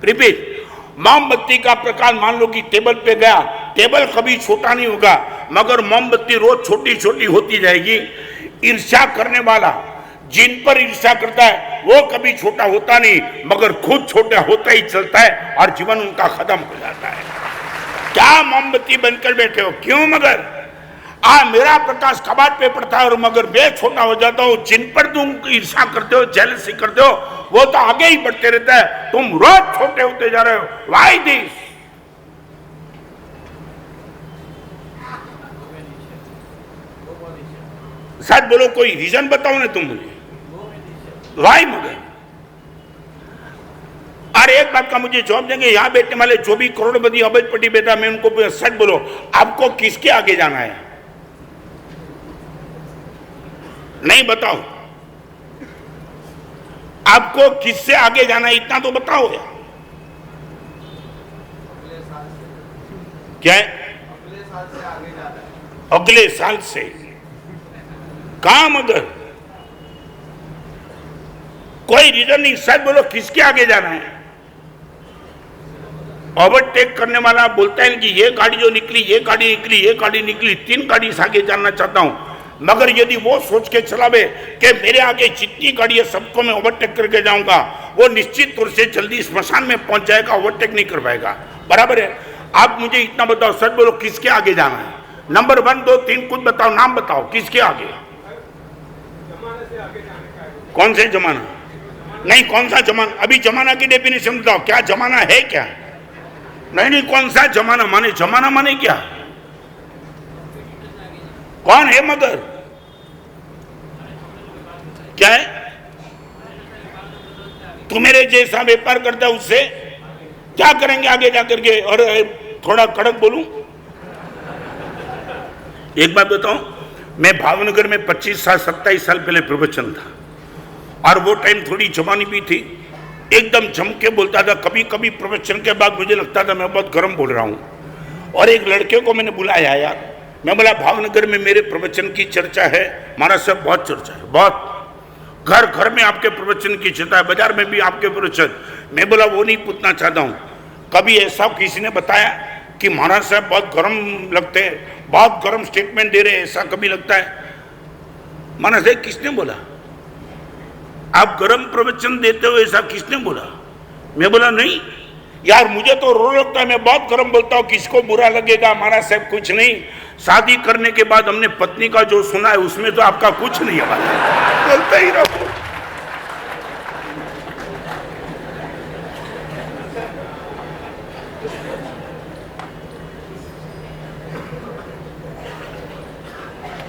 Speaker 1: रिपीट, मोमबत्ती का प्रकाश मान लो कि टेबल पे गया, टेबल कभी छोटा नहीं होगा, मगर मोमबत्ती रोज छोटी छोटी होती जाएगी। ईर्ष्या करने वाला जिन पर ईर्ष्या करता है वो कभी छोटा होता नहीं, मगर खुद छोटा होता ही चलता है और जीवन उनका खत्म हो जाता है। क्या मोमबत्ती बनकर बैठे हो? क्यों? मगर मेरा प्रकाश कबाड़ पे पड़ता है और मगर मैं छोटा हो जाता हूं। जिन पर तुम ईर्ष्या करते हो, जेलसी करते हो, वो तो आगे ही बढ़ते रहता है, तुम रोज छोटे होते जा रहे हो। Why this? सच बोलो, कोई रीजन बताओ ना तुम मुझे। वाई? मगर और एक बात का मुझे जवाब देंगे, यहां बैठने वाले जो भी करोड़पति अबजपति बेटा, मैं उनको सच बोलो, आपको किसके आगे जाना है? नहीं बताओ, आपको किससे आगे जाना है इतना तो बताओ यार। क्या है? अगले साल से आगे जाना है। अगले साल से? कहां? मगर कोई रीजन नहीं। सच बोलो, किसके आगे जाना है? ओवरटेक करने वाला बोलता है कि ये गाड़ी जो निकली, ये गाड़ी निकली, ये गाड़ी निकली, 3 गाड़ी से आगे जाना चाहता हूं, मगर यदि वो सोच के चलावे कि मेरे आगे जितनी गाड़ी है सबको मैं ओवरटेक करके जाऊंगा, वो निश्चित तौर से जल्दी स्मशान में पहुंच जाएगा, ओवरटेक नहीं कर पाएगा। बराबर है? आप मुझे इतना बताओ, सच बोलो, किसके आगे जाना है? नंबर 1 2 3 कुछ बताओ, नाम बताओ, किसके आगे? कौन से जमाना? नहीं, कौन सा जमाना? अभी जमाना की डेफिनेशन बताओ, क्या जमाना है? क्या नहीं, कौन सा जमाना माने? जमाना माने क्या? कौन है? मगर क्या है? तू मेरे जैसा व्यापार करता है, उससे क्या करेंगे आगे जाकर के? और थोड़ा कड़क बोलूं, एक बात बताऊं, मैं भावनगर में 25 साल 27 साल पहले प्रवचन था और वो टाइम थोड़ी जवानी भी थी एकदम जम के बोलता था। कभी कभी प्रवचन के बाद मुझे लगता था मैं बहुत गर्म बोल रहा हूं। और एक लड़के को मैंने बुलाया यार, मैं बोला भावनगर में मेरे प्रवचन की चर्चा है, महाराज साहब बहुत चर्चा है, बहुत घर घर में आपके प्रवचन की चर्चा है, बाजार में भी आपके प्रवचन। मैं बोला वो नहीं पूछना चाहता हूं, कभी ऐसा किसी ने बताया कि महाराज साहब बहुत गर्म लगते हैं, बहुत गर्म स्टेटमेंट दे रहे हैं, ऐसा कभी लगता है? महाराज साहब किसने बोला? आप गर्म प्रवचन देते हो ऐसा किसने बोला? मैं बोला नहीं यार, मुझे तो रो लगता है, मैं बहुत गर्म बोलता हूं, किसको बुरा लगेगा? महाराज साहब कुछ नहीं, शादी करने के बाद हमने पत्नी का जो सुना है उसमें तो आपका कुछ नहीं है, बोलते ही रहो।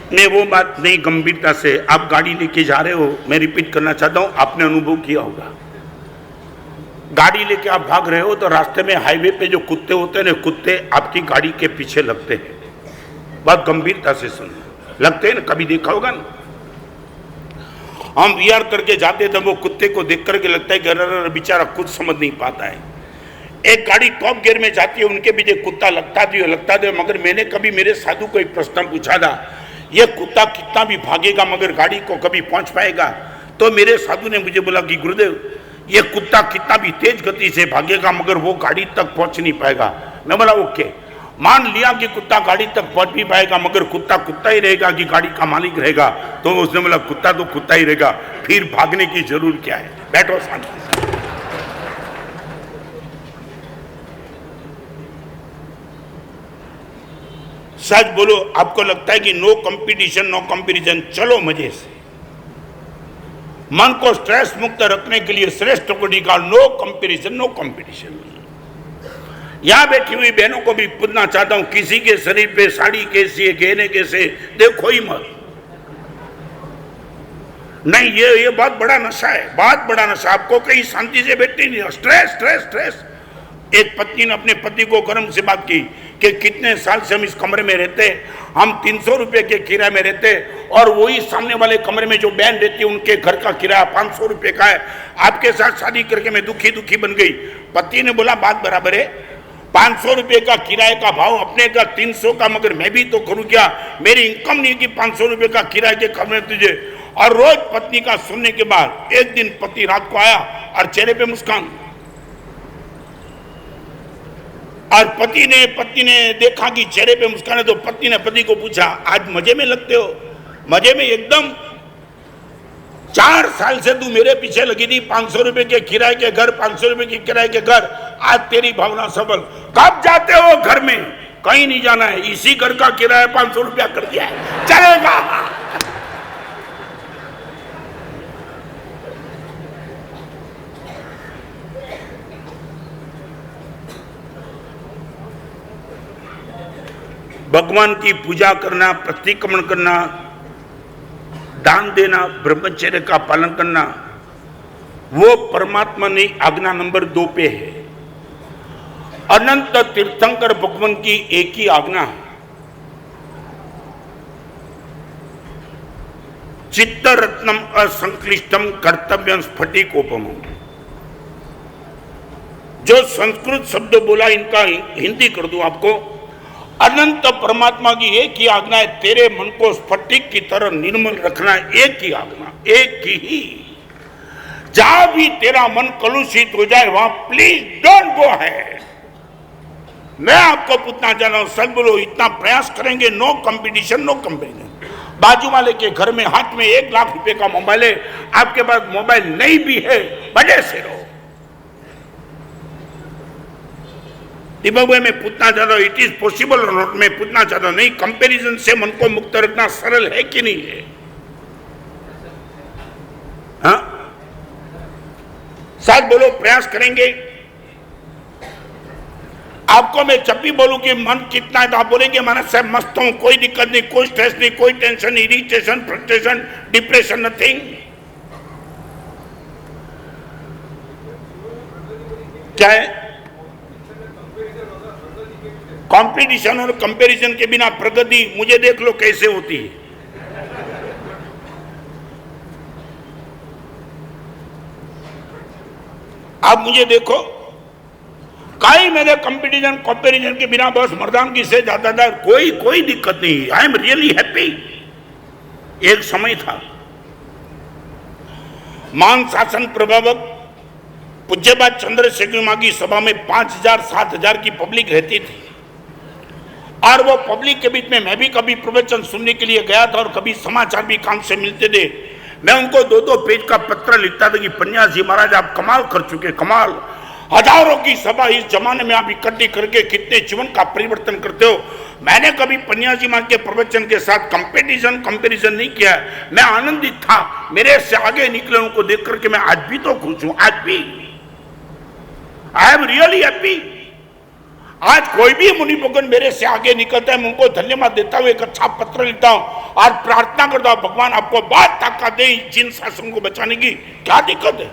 Speaker 1: मैं वो बात नहीं, गंभीरता से आप गाड़ी लेके जा रहे हो, मैं रिपीट करना चाहता हूं, आपने अनुभव किया होगा, गाड़ी लेके आप भाग रहे हो तो रास्ते में हाईवे पे जो कुत्ते होते हैं ना, कुत्ते आपकी गाड़ी के पीछे लगते हैं। बहुत गंभीरता से सुनना, लगते हैं ना, कभी देखा होगा ना। हम वीआर करके जाते थे, वो कुत्ते को देख करके लगता है कि अरे बेचारा कुछ समझ नहीं पाता है। एक गाड़ी टॉप गियर में जाती है, उनके पीछे कुत्ता लगता था। मगर मैंने कभी मेरे साधु को एक प्रश्न पूछा था, ये कुत्ता कितना भी भागेगा मगर गाड़ी को कभी पहुंच पाएगा? तो मेरे साधु ने मुझे बोला कि गुरुदेव, ये कुत्ता कितना भी तेज गति से भागेगा मगर वो गाड़ी तक पहुंच नहीं पाएगा। मैं बोला ओके, मान लिया कि कुत्ता गाड़ी तक पहुंच भी पाएगा मगर कुत्ता कुत्ता ही रहेगा कि गाड़ी का मालिक रहेगा? तो उसने बोला कुत्ता तो कुत्ता ही रहेगा, फिर भागने की जरूरत क्या है, बैठो शांति से। सच बोलो, आपको लगता है कि नो कंपटीशन नो कंपैरिजन, चलो मजे से। मन को स्ट्रेस मुक्त रखने के लिए श्रेष्ठ को निकाल, नो कंपैरिजन नो कंपटीशन। यहां बैठी हुई बहनों को भी पूछना चाहता हूं, किसी के शरीर पे साड़ी कैसी है, गहने कैसे, देखो ही मत। नहीं, ये बहुत बड़ा नशा है, बहुत बड़ा नशा। आपको कहीं शांति से बैठते नहीं, स्ट्रेस स्ट्रेस स्ट्रेस। एक पत्नी ने अपने पति को गर्म से बात की कि कितने साल से हम इस कमरे में रहते, हम 300 रुपए के किराए में रहते, और वही सामने वाले कमरे में जो बहन रहती है उनके घर का किराया 500 रुपए का है। आपके साथ शादी करके मैं दुखी दुखी बन गई। पति ने बोला बात बराबर है, 500 रुपए का किराए का भाव अपने का 300 का, मगर मैं भी तो करूं क्या? मेरी इनकम नहीं कि 500 रुपए का किराए के कमरे तुझे। और रोज पत्नी का सुनने के बाद एक दिन पति रात को आया और चेहरे पे मुस्कान, और पत्नी ने देखा कि चेहरे पे मुस्कान है, तो पत्नी ने पति को पूछा, आज मजे में लगते हो? मजे में एकदम। 4 साल से तू मेरे पीछे लगी थी, 500 रुपए के किराए के घर, 500 रुपए के किराए के घर, आज तेरी भावना सफल। कब जाते हो घर में? कहीं नहीं जाना है, इसी घर का किराया 500 रुपया कर दिया है, चलेगा। भगवान की पूजा करना, प्रतिक्रमण करना, दान देना, ब्रह्मचर्य का पालन करना, वो परमात्मा ने आज्ञा नंबर 2 पे है। अनंत तीर्थंकर भगवान की एक ही आज्ञा है, चित्त रत्नम असंक्लिष्टम कर्तव्यम स्फटिकोपम। जो संस्कृत शब्द बोला, इनका हिंदी कर दूं आपको। अनंत परमात्मा की एक ही आज्ञा है, तेरे मन को स्फटिक की तरह निर्मल रखना, एक ही आज्ञा, एक ही। जहां भी तेरा मन कलुषित हो जाए वहां प्लीज डोंट गो अहेड। मैं आपको पूछना चाह रहा हूं, सब बोलो, इतना प्रयास करेंगे, नो कंपटीशन नो कंपैरिजन। बाजू वाले के घर में हाथ में 1 लाख रुपए का मोबाइल है, आपके पास मोबाइल नहीं भी है, बड़े से रहो। मैं पूछना चाहता हूं, इट इज पॉसिबल और नॉट? मैं पूछना चाहता हूं, नहीं, कंपैरिजन से मन को मुक्त रखना सरल है कि नहीं है? हाँ, साथ बोलो, प्रयास करेंगे। आपको मैं जब भी बोलूं कि मन कितना है तो आप बोलेंगे महाराज साहब मस्त हूं, कोई दिक्कत नहीं, कोई स्ट्रेस नहीं, कोई tension, irritation, frustration, depression, nothing. क्या है? कंपटीशन और कंपैरिजन के बिना प्रगति, मुझे देख लो कैसे होती है। आप मुझे देखो, कई मेरे कंपैरिजन के बिना बस मर्दानगी से जाता था, कोई दिक्कत नहीं। आई एम रियली हैप्पी। एक समय था मान शासन प्रभावक पूज्यपाद चंद्रशेखर मां की सभा में 5,000 7,000 की पब्लिक रहती थी, और वो पब्लिक के बीच में मैं भी कभी प्रवचन सुनने के लिए गया था और कभी समाचार भी काम से मिलते थे। मैं उनको 2-2 पेज का पत्र लिखता था कि पन्यास जी महाराज आप कमाल कर चुके, कमाल, हजारों की सभा इस जमाने में आप इकट्ठी करके कितने जीवन का परिवर्तन करते हो। मैंने कभी पन्यास जी महाराज के प्रवचन के साथ कंपैरिजन नहीं किया। मैं आनंदित था, मेरे से आगे निकले उनको देख करके मैं आज भी तो खुश हूं, आज भी आई एम रियली हैप्पी। आज कोई भी मुनि भगवान मेरे से आगे निकलता है, मैं उनको धन्यवाद देता हूं, एक अच्छा पत्र लिखता हूं और प्रार्थना करता हूं भगवान आपको बहुत ताकत दे जिन शासन को बचाने की। क्या दिक्कत है?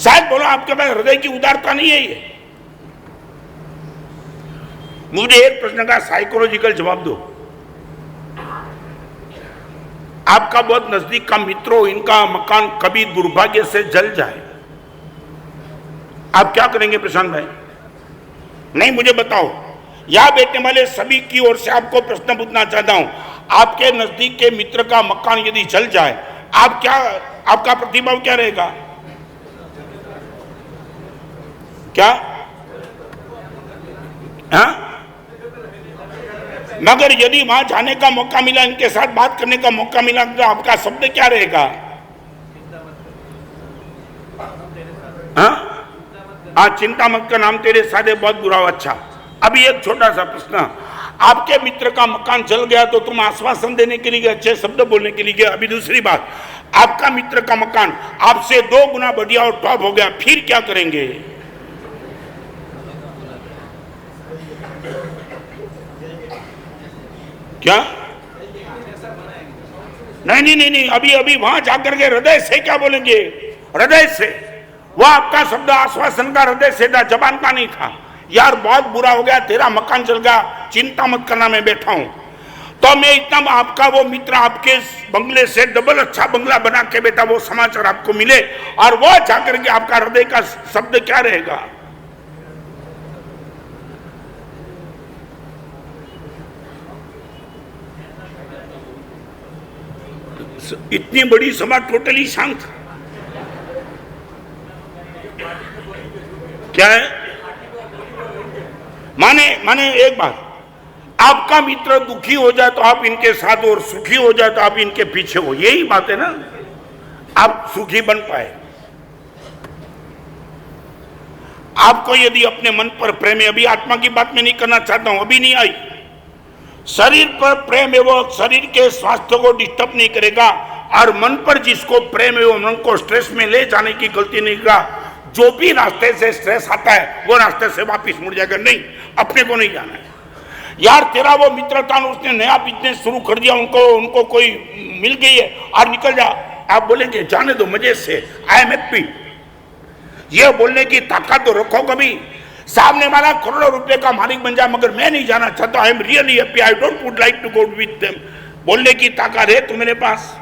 Speaker 1: शायद बोलो आपके पास हृदय की उदारता नहीं है। ये मुझे एक प्रश्न का साइकोलॉजिकल जवाब दो। आपका बहुत नजदीक का मित्र हो, इनका मकान कभी दुर्भाग्य से जल जाए, आप क्या करेंगे प्रशांत भाई? नहीं, मुझे बताओ। यहां बैठने वाले सभी की ओर से आपको प्रश्न पूछना चाहता हूं, आपके नजदीक के मित्र का मकान यदि जल जाए, आप क्या, आपका प्रतिभाव क्या रहेगा? क्या? हाँ? मगर यदि वहां जाने का मौका मिला, इनके साथ बात करने का मौका मिला, तो आपका शब्द क्या रहेगा? हाँ, चिंता मत कर, नाम तेरे सादे बहुत बुरा हो। अच्छा, अभी एक छोटा सा प्रश्न, आपके मित्र का मकान जल गया तो तुम आश्वासन देने के लिए, अच्छे शब्द बोलने के लिए। अभी दूसरी बात, आपका मित्र का मकान आपसे 2 गुना बढ़िया और टॉप हो गया, फिर क्या करेंगे? क्या? नहीं, अभी वहां जाकर के हृदय से क्या बोलेंगे? हृदय से। वो आपका शब्द आश्वासन का हृदय से था, जबान का नहीं था। यार बहुत बुरा हो गया, तेरा मकान जल गया, चिंता मत करना, मैं बैठा हूं। तो मैं इतना, आपका वो मित्र आपके बंगले से डबल अच्छा बंगला बना के बैठा, वो समाचार आपको मिले और वो जाकर के आपका हृदय का शब्द क्या रहेगा? इतनी बड़ी सभा टोटली शांत। क्या है? माने एक बात, आपका मित्र दुखी हो जाए तो आप इनके साथ, और सुखी हो जाए तो आप इनके पीछे हो, यही बात है ना? आप सुखी बन पाए। आपको यदि अपने मन पर प्रेम है, अभी आत्मा की बात में नहीं करना चाहता हूं, अभी नहीं आई, शरीर पर प्रेम है, वो शरीर के स्वास्थ्य को डिस्टर्ब नहीं करेगा, और मन पर जिसको प्रेम है वो मन को स्ट्रेस में ले जाने की गलती नहीं करेगा। जो भी रास्ते से स्ट्रेस आता है वो रास्ते से वापस मुड़ जाएगा। नहीं, अपने को नहीं जाना है। यार तेरा वो मित्र था, उसने नया बिजनेस शुरू कर दिया, उनको कोई मिल गई है और निकल जा, आप बोलेंगे जाने दो मजे से, आई एम हैप्पी। ये बोलने की ताकत तो रखो कभी। सामने वाला करोड़ों रुपए का मालिक बन जाए मगर मैं नहीं जाना चाहता, I am really happy, I don't would like to go with them, बोलने की ताकत है तुम्हारे पास?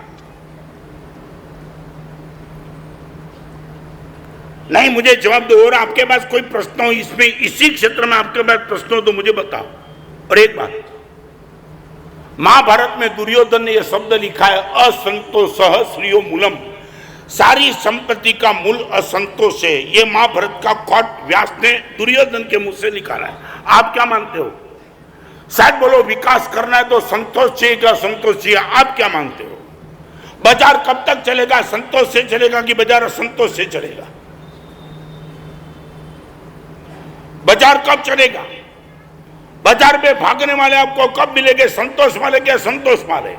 Speaker 1: नहीं, मुझे जवाब दो। और आपके पास कोई प्रश्न हो इसमें, इसी क्षेत्र में आपके पास प्रश्न हो तो मुझे बताओ। और एक बात, महाभारत में दुर्योधन ने यह शब्द लिखा है, असंतोषः श्रियो मूलम, सारी संपत्ति का मूल असंतोष है। ये महाभारत का कोट व्यास ने दुर्योधन के मुंह से निकाला है। आप क्या मानते हो? शायद बोलो विकास करना है तो संतोष चाहिए, क्या संतोष चाहिए? आप क्या मानते हो? बाजार कब तक चलेगा? संतोष से चलेगा कि बाजार असंतोष से चलेगा? बाजार कब चलेगा? बाजार में भागने वाले आपको कब मिलेंगे? संतोष वाले क्या संतोष वाले?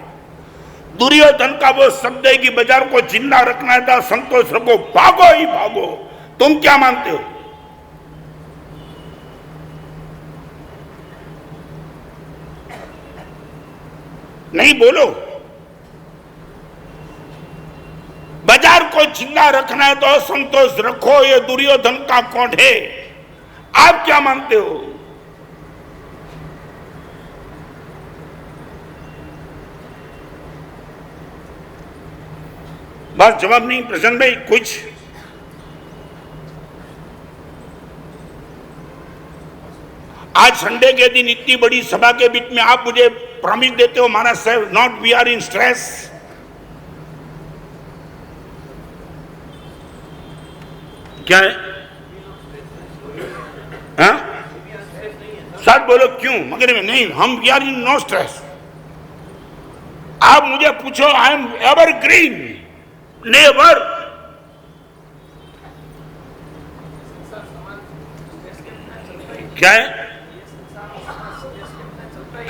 Speaker 1: दुर्योधन का वो शब्द है कि बाजार को जिंदा रखना है तो संतोष रखो, भागो ही भागो। तुम क्या मानते हो? नहीं बोलो। बाजार को जिंदा रखना है तो संतोष रखो, ये दुर्योधन का कोड है। आप क्या मानते हो? बस जवाब नहीं प्रसन्न भाई, कुछ आज संडे के दिन इतनी बड़ी सभा के बीच में आप मुझे प्रॉमिस देते हो महाराज साहब, not we are in stress. क्या है? हाँ? सच बोलो क्यों? मगर में नहीं, हम we are in no stress. आप मुझे पूछो, I am evergreen, never. क्या है?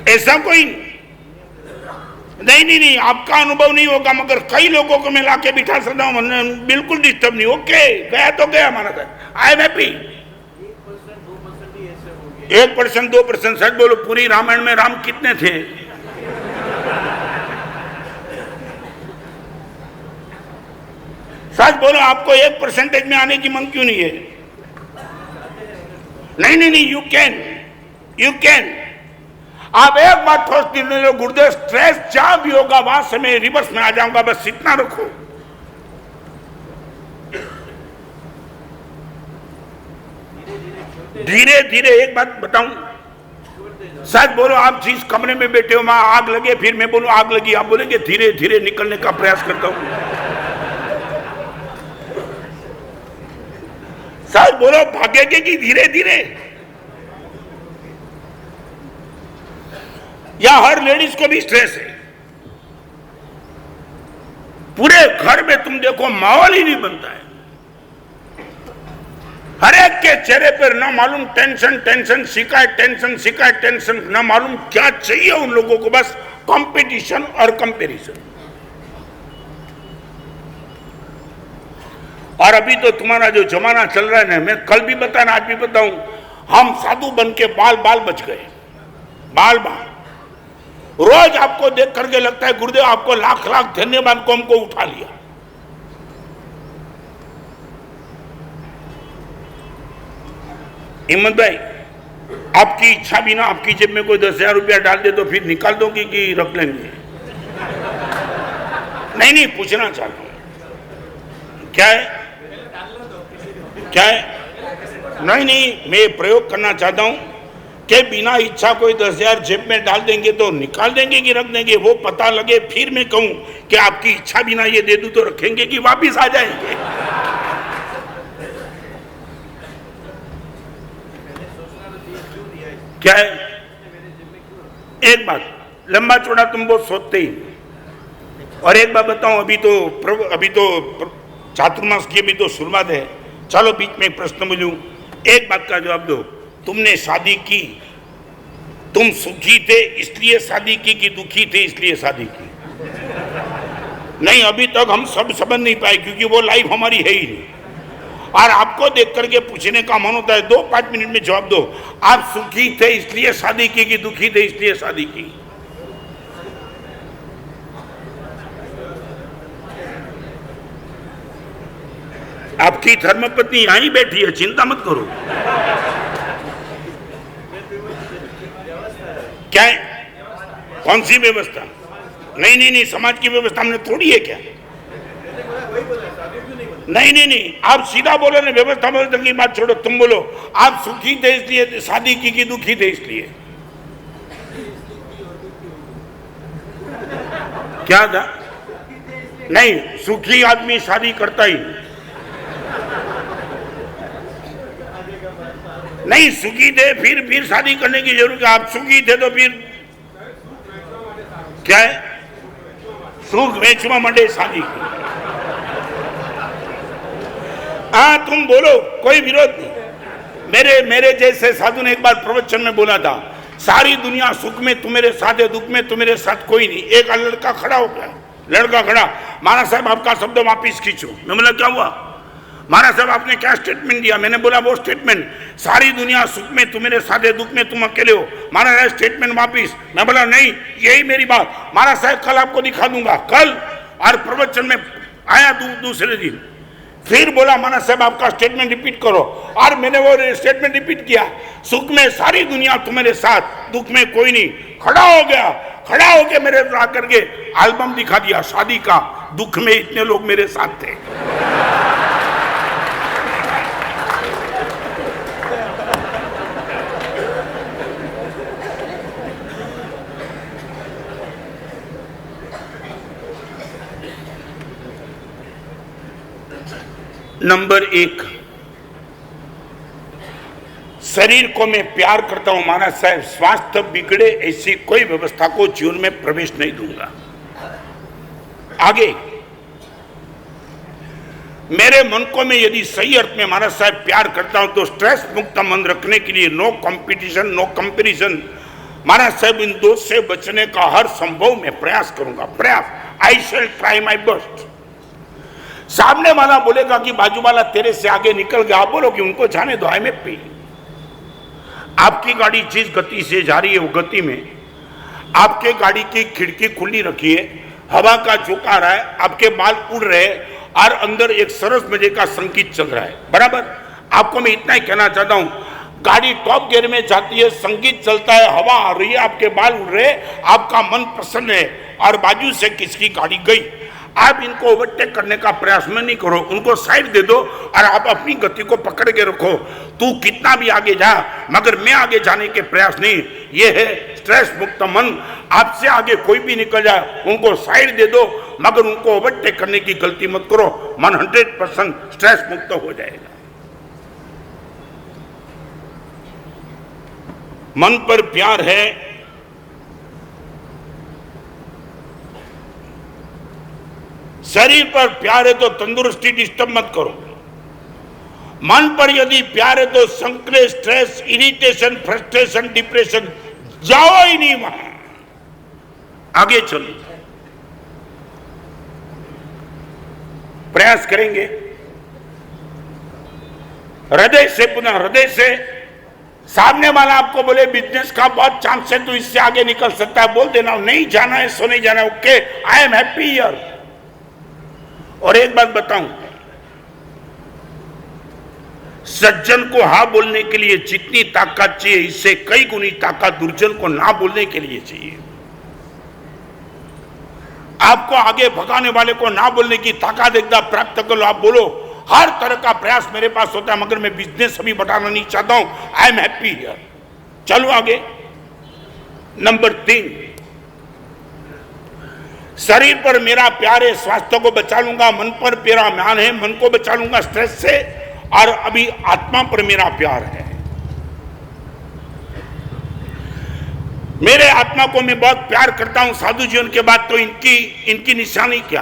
Speaker 1: ऐसा कोई नहीं, आपका अनुभव नहीं होगा, मगर कई लोगों को मैं लाके बिठा सकता हूं, बिल्कुल डिस्टर्ब नहीं। ओके, गया तो गया हमारा था, आई एम हैप्पी। 1% 2%। सच बोलो, पूरी रामायण में राम कितने थे? सच बोलो, आपको 1% में आने की मन क्यों नहीं है? नहीं, यू कैन। आप एक बात ठोस निर्णय लो, गुरुदेव स्ट्रेस जहां भी होगा वहां से मैं रिवर्स में आ जाऊंगा, बस इतना रखो। धीरे धीरे एक बात बताऊं, सच बोलो, आप जिस कमरे में बैठे हो वहां आग लगे, फिर मैं बोलूं आग लगी, आप बोलेंगे धीरे धीरे निकलने का प्रयास करता हूं। सच बोलो, भागेंगे कि धीरे धीरे? या हर लेडीज को भी स्ट्रेस है? पूरे घर में तुम देखो माहौल ही नहीं बनता है, हर एक के चेहरे पर ना मालूम टेंशन, शिकायत टेंशन, ना मालूम क्या चाहिए उन लोगों को, बस कंपटीशन और कंपैरिजन। और अभी तो तुम्हारा जो जमाना चल रहा है ना, मैं कल भी बताना आज भी बताऊं, हम साधु बन के बाल बच गए, बाल। रोज आपको देख करके लगता है गुरुदेव आपको लाख लाख धन्यवाद को हमको उठा लिया। हिम्मत भाई, आपकी इच्छा भी ना आपकी जेब में कोई 10,000 रुपया डाल दे तो फिर निकाल दोगे कि रख लेंगे? नहीं, पूछना चाहता हूं क्या है? नहीं, मैं प्रयोग करना चाहता हूं कि बिना इच्छा कोई 10,000 जेब में डाल देंगे तो निकाल देंगे कि रख देंगे, वो पता लगे, फिर मैं कहूं कि आपकी इच्छा बिना ये दे दूं तो रखेंगे कि वापिस आ जाएंगे? क्या है? एक बात, लंबा चौड़ा तुम बहुत सोचते ही। और एक बात बताऊं, अभी तो चातुर्मास की भी तो शुरुआत है। चलो बीच में प्रश्न बोलूं, एक बात का जवाब दो, तुमने शादी की, तुम सुखी थे इसलिए शादी की कि दुखी थे इसलिए शादी की? नहीं, अभी तक हम सब समझ नहीं पाए, क्योंकि वो लाइफ हमारी है ही नहीं। और आपको देख करके पूछने का मन होता है, 2-5 मिनट में जवाब दो, आप सुखी थे इसलिए शादी की कि दुखी थे इसलिए शादी की? आपकी धर्मपत्नी यहां ही बैठी है, चिंता मत करो। क्या है? कौन सी व्यवस्था? नहीं, समाज की व्यवस्था हमने तोड़ी है क्या? नहीं, आप सीधा बोलो ना, व्यवस्था व्यवस्था की बात छोड़ो, तुम बोलो आप सुखी थे इसलिए शादी की कि दुखी थे इसलिए? क्या था? नहीं, सुखी आदमी शादी करता ही नहीं। सुखी थे फिर शादी करने की जरूरत है? आप सुखी थे तो फिर क्या है? सुख वेचवा मंडे शादी की। हाँ, तुम बोलो, कोई विरोध नहीं। मेरे जैसे साधु ने एक बार प्रवचन में बोला था, सारी दुनिया सुख में तुम्हारे साथ है, दुख में तुम्हारे साथ कोई नहीं। एक लड़का खड़ा हो गया, लड़का खड़ा, महाराज साहब आपका शब्द वापिस खींचो। मैं बोला क्या हुआ? महाराज साहब आपने क्या स्टेटमेंट दिया? मैंने बोला वो स्टेटमेंट, सारी दुनिया सुख में तुम्हारे साथ है, दुख में तुम अकेले हो। महाराज साहब स्टेटमेंट वापिस। मैं बोला नहीं, यही मेरी बात। महाराज साहब कल आपको दिखा दूंगा, कल। और प्रवचन में आया दूसरे दिन, फिर बोला महाराज साहब आपका स्टेटमेंट रिपीट करो। और मैंने वो स्टेटमेंट रिपीट किया, सुख में सारी दुनिया तुम्हारे साथ, दुख में कोई नहीं। खड़ा हो गया, खड़ा होके मेरे आकर के एल्बम दिखा दिया शादी का, दुख में इतने लोग मेरे साथ थे। नंबर 1, शरीर को मैं प्यार करता हूं महाराज साहब, स्वास्थ्य बिगड़े ऐसी कोई व्यवस्था को जीवन में प्रवेश नहीं दूंगा। आगे, मेरे मन को मैं यदि सही अर्थ में महाराज साहब प्यार करता हूं तो स्ट्रेस मुक्त मन रखने के लिए नो कंपटीशन, नो कंपैरिजन, महाराज साहब इन दोष से बचने का हर संभव मैं प्रयास करूंगा। प्रयास, आई शैल ट्राई माई बेस्ट। सामने वाला बोलेगा कि बाजू वाला तेरे से आगे निकल गया, आप बोलो कि उनको जाने दो, आई में पी। आपकी गाड़ी जिस गति से जा रही है वो गति में, आपके गाड़ी की खिड़की खुली रखी है, हवा का झोंका आ रहा है, आपके बाल उड़ रहे हैं और अंदर एक सरस मजे का संगीत चल रहा है, बराबर। आपको मैं इतना ही कहना चाहता हूं, गाड़ी टॉप गियर में जाती है, संगीत चलता है, हवा आ रही है, आपके बाल उड़ रहे, आपका मन प्रसन्न है, और बाजू से किसकी गाड़ी गई, आप इनको ओवरटेक करने का प्रयास में नहीं करो, उनको साइड दे दो और आप अपनी गति को पकड़ के रखो। तू कितना भी आगे जा मगर मैं आगे जाने के प्रयास नहीं, ये है स्ट्रेस मुक्त मन। आपसे आगे कोई भी निकल जाए उनको साइड दे दो मगर उनको ओवरटेक करने की गलती मत करो, मन 100% स्ट्रेस मुक्त हो जाएगा। मन पर प्यार है, शरीर पर प्यार है तो तंदुरुस्ती डिस्टर्ब मत करो। मन पर यदि प्यार है तो संकट, स्ट्रेस, इरिटेशन, फ्रस्ट्रेशन, डिप्रेशन, जाओ ही नहीं वहां, आगे चलो। प्रयास करेंगे हृदय से, पुनः हृदय से। सामने वाला आपको बोले बिजनेस का बहुत चांस है, तो इससे आगे निकल सकता है, बोल देना नहीं जाना है सो नहीं जाना है, okay, I am happy here. और एक बात बताऊं, सज्जन को हाँ बोलने के लिए जितनी ताकत चाहिए इससे कई गुनी ताकत दुर्जन को ना बोलने के लिए चाहिए। आपको आगे भगाने वाले को ना बोलने की ताकत एकदम प्राप्त कर लो, आप बोलो हर तरह का प्रयास मेरे पास होता है मगर मैं बिजनेस अभी बढ़ाना नहीं चाहता हूं, आई एम हैप्पी हियर। चलो आगे। नंबर 3, शरीर पर मेरा प्यार है, स्वास्थ्य को बचा लूंगा, मन पर मेरा ध्यान है, मन को बचा लूंगा स्ट्रेस से, और अभी आत्मा पर मेरा प्यार है। मेरे आत्मा को मैं बहुत प्यार करता हूं साधु जीवन के बाद, तो इनकी निशानी क्या?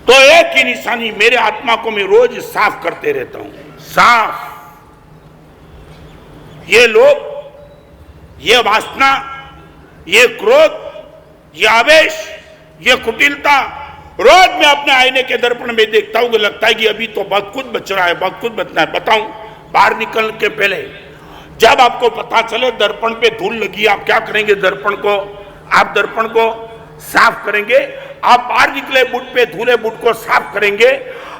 Speaker 1: तो एक ही निशानी, मेरे आत्मा को मैं रोज साफ करते रहता हूं, साफ। ये लोभ, ये वासना, ये क्रोध, ये आवेश, ये कुटिलता, रोज मैं अपने आईने के दर्पण में देखता हूं कि लगता है कि अभी तो बहुत कुछ बच रहा है, बहुत कुछ बचना है। बताऊं, बाहर निकलने के पहले जब आपको पता चले दर्पण पे धूल लगी, आप क्या करेंगे? आप दर्पण को साफ करेंगे। आप बाहर निकले बूट पे धूले बूट को साफ करेंगे।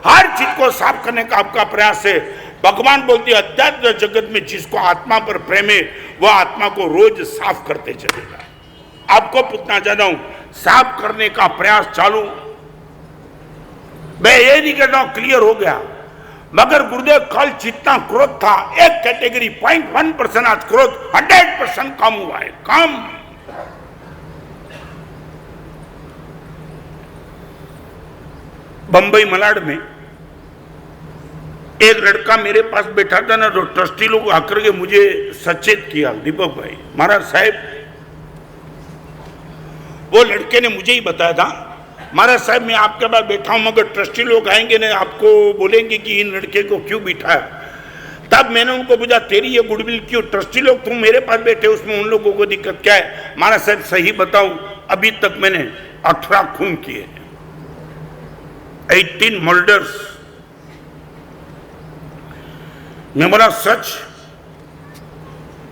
Speaker 1: हर चीज को साफ करने का आपका प्रयास है। भगवान बोलते हैं अध्यात्म जगत में जिसको आत्मा पर प्रेम है वह आत्मा को रोज साफ करते चलेगा। आपको पूछना चाहता हूं, साफ करने का प्रयास चालू। मैं ये नहीं कहता हूं क्लियर हो गया, मगर गुरुदेव कल जितना क्रोध था, एक कैटेगरी 0.1% आज क्रोध 100% कम हुआ है, कम। बंबई मलाड में एक लड़का मेरे पास बैठा था ना, तो ट्रस्टी लोग आकर के मुझे सचेत किया, दीपक भाई महाराज साहब, वो लड़के ने मुझे ही बताया था, महाराज साहब मैं आपके पास बैठा हूं मगर ट्रस्टी लोग आएंगे ना, आपको बोलेंगे कि इन लड़के को क्यों बिठाया। तब मैंने उनको पूछा तेरी ये गुडविल क्यों, ट्रस्टी लोग तुम मेरे पास बैठे उसमें उन लोगों को दिक्कत क्या है? महाराज साहब सही बताऊं, अभी तक मैंने 18 खून किए, 18 मर्डर्स। मैं बोला सच?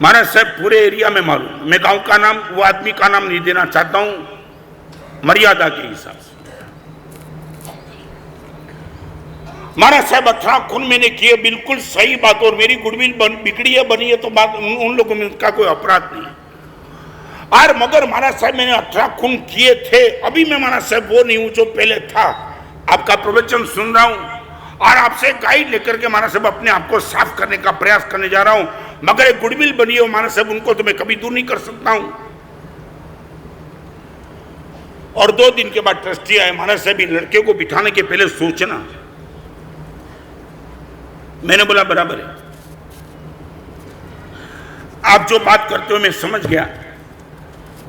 Speaker 1: महाराज साहब पूरे एरिया में मालूम, मैं गांव का नाम, वो आदमी का नाम नहीं देना चाहता हूं मर्यादा के हिसाब से। महाराज साहब 18 खून मैंने किए, बिल्कुल सही बात, और मेरी गुडविल बिगड़ी है बनी है तो बात उन लोगों में उसका कोई अपराध नहीं। और मगर महाराज साहब मैंने 18 खून किए थे, अभी मैं महाराज साहब वो नहीं हूं जो पहले था। आपका प्रवचन सुन रहा हूं और आपसे गाइड लेकर के महाराज साहब अपने आप को साफ करने का प्रयास करने जा रहा हूं, मगर एक गुडविल बनी हो महाराज साहब, उनको तो मैं कभी दूर नहीं कर सकता हूं। और 2 दिन के बाद ट्रस्टी आए, महाराज साहब इन लड़के को बिठाने के पहले सोचना, मैंने बोला बराबर है, आप जो बात करते हो मैं समझ गया।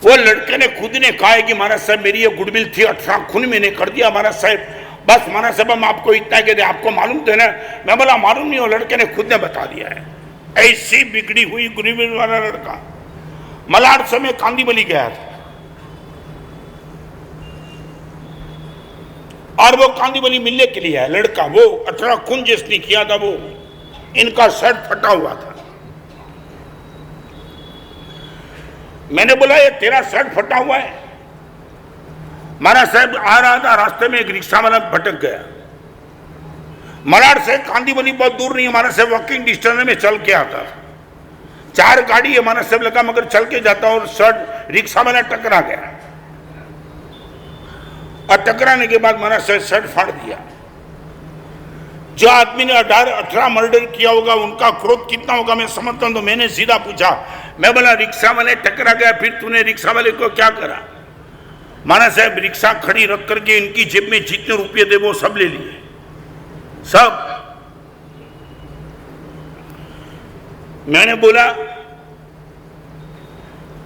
Speaker 1: वो लड़के ने खुद ने कहा है कि महाराज साहब मेरी ये गुडविल थी, 18 खून मैंने कर दिया महाराज साहब, बस महाराज साहब हम आपको इतना कहते आपको मालूम थे ना। मैं बोला मालूम नहीं, वो लड़के ने खुद ने बता दिया है। ऐसी बिगड़ी हुई गुडविल वाला लड़का मलाड समय कांदीवली गया था और वो कांदीवली मिलने के लिए है लड़का, वो 18 खून जिसने किया था वो इनका शर्ट फटा हुआ था। मैंने बोला ये तेरा शर्ट फटा हुआ है? महाराज साहब आ रहा था, रास्ते में एक रिक्शा वाला भटक गया। मलाड से कांदीवली बहुत दूर नहीं है, महाराज साहब वॉकिंग डिस्टेंस में चल के आता। 4 गाड़ी है महाराज साहब लगा, मगर चल के जाता और शर्ट रिक्शा वाला टकरा गया और टकराने के बाद महाराज साहब शर्ट फाड़ दिया। जो आदमी ने 18 मर्डर किया होगा उनका क्रोध कितना होगा मैं समझता हूं। तो मैंने सीधा पूछा, मैं बोला रिक्शा वाले टकरा गया, फिर तूने रिक्शा वाले को क्या करा? महाराज साहब रिक्शा खड़ी रख करके इनकी जेब में जितने रुपये थे वो सब ले लिए, सब। मैंने बोला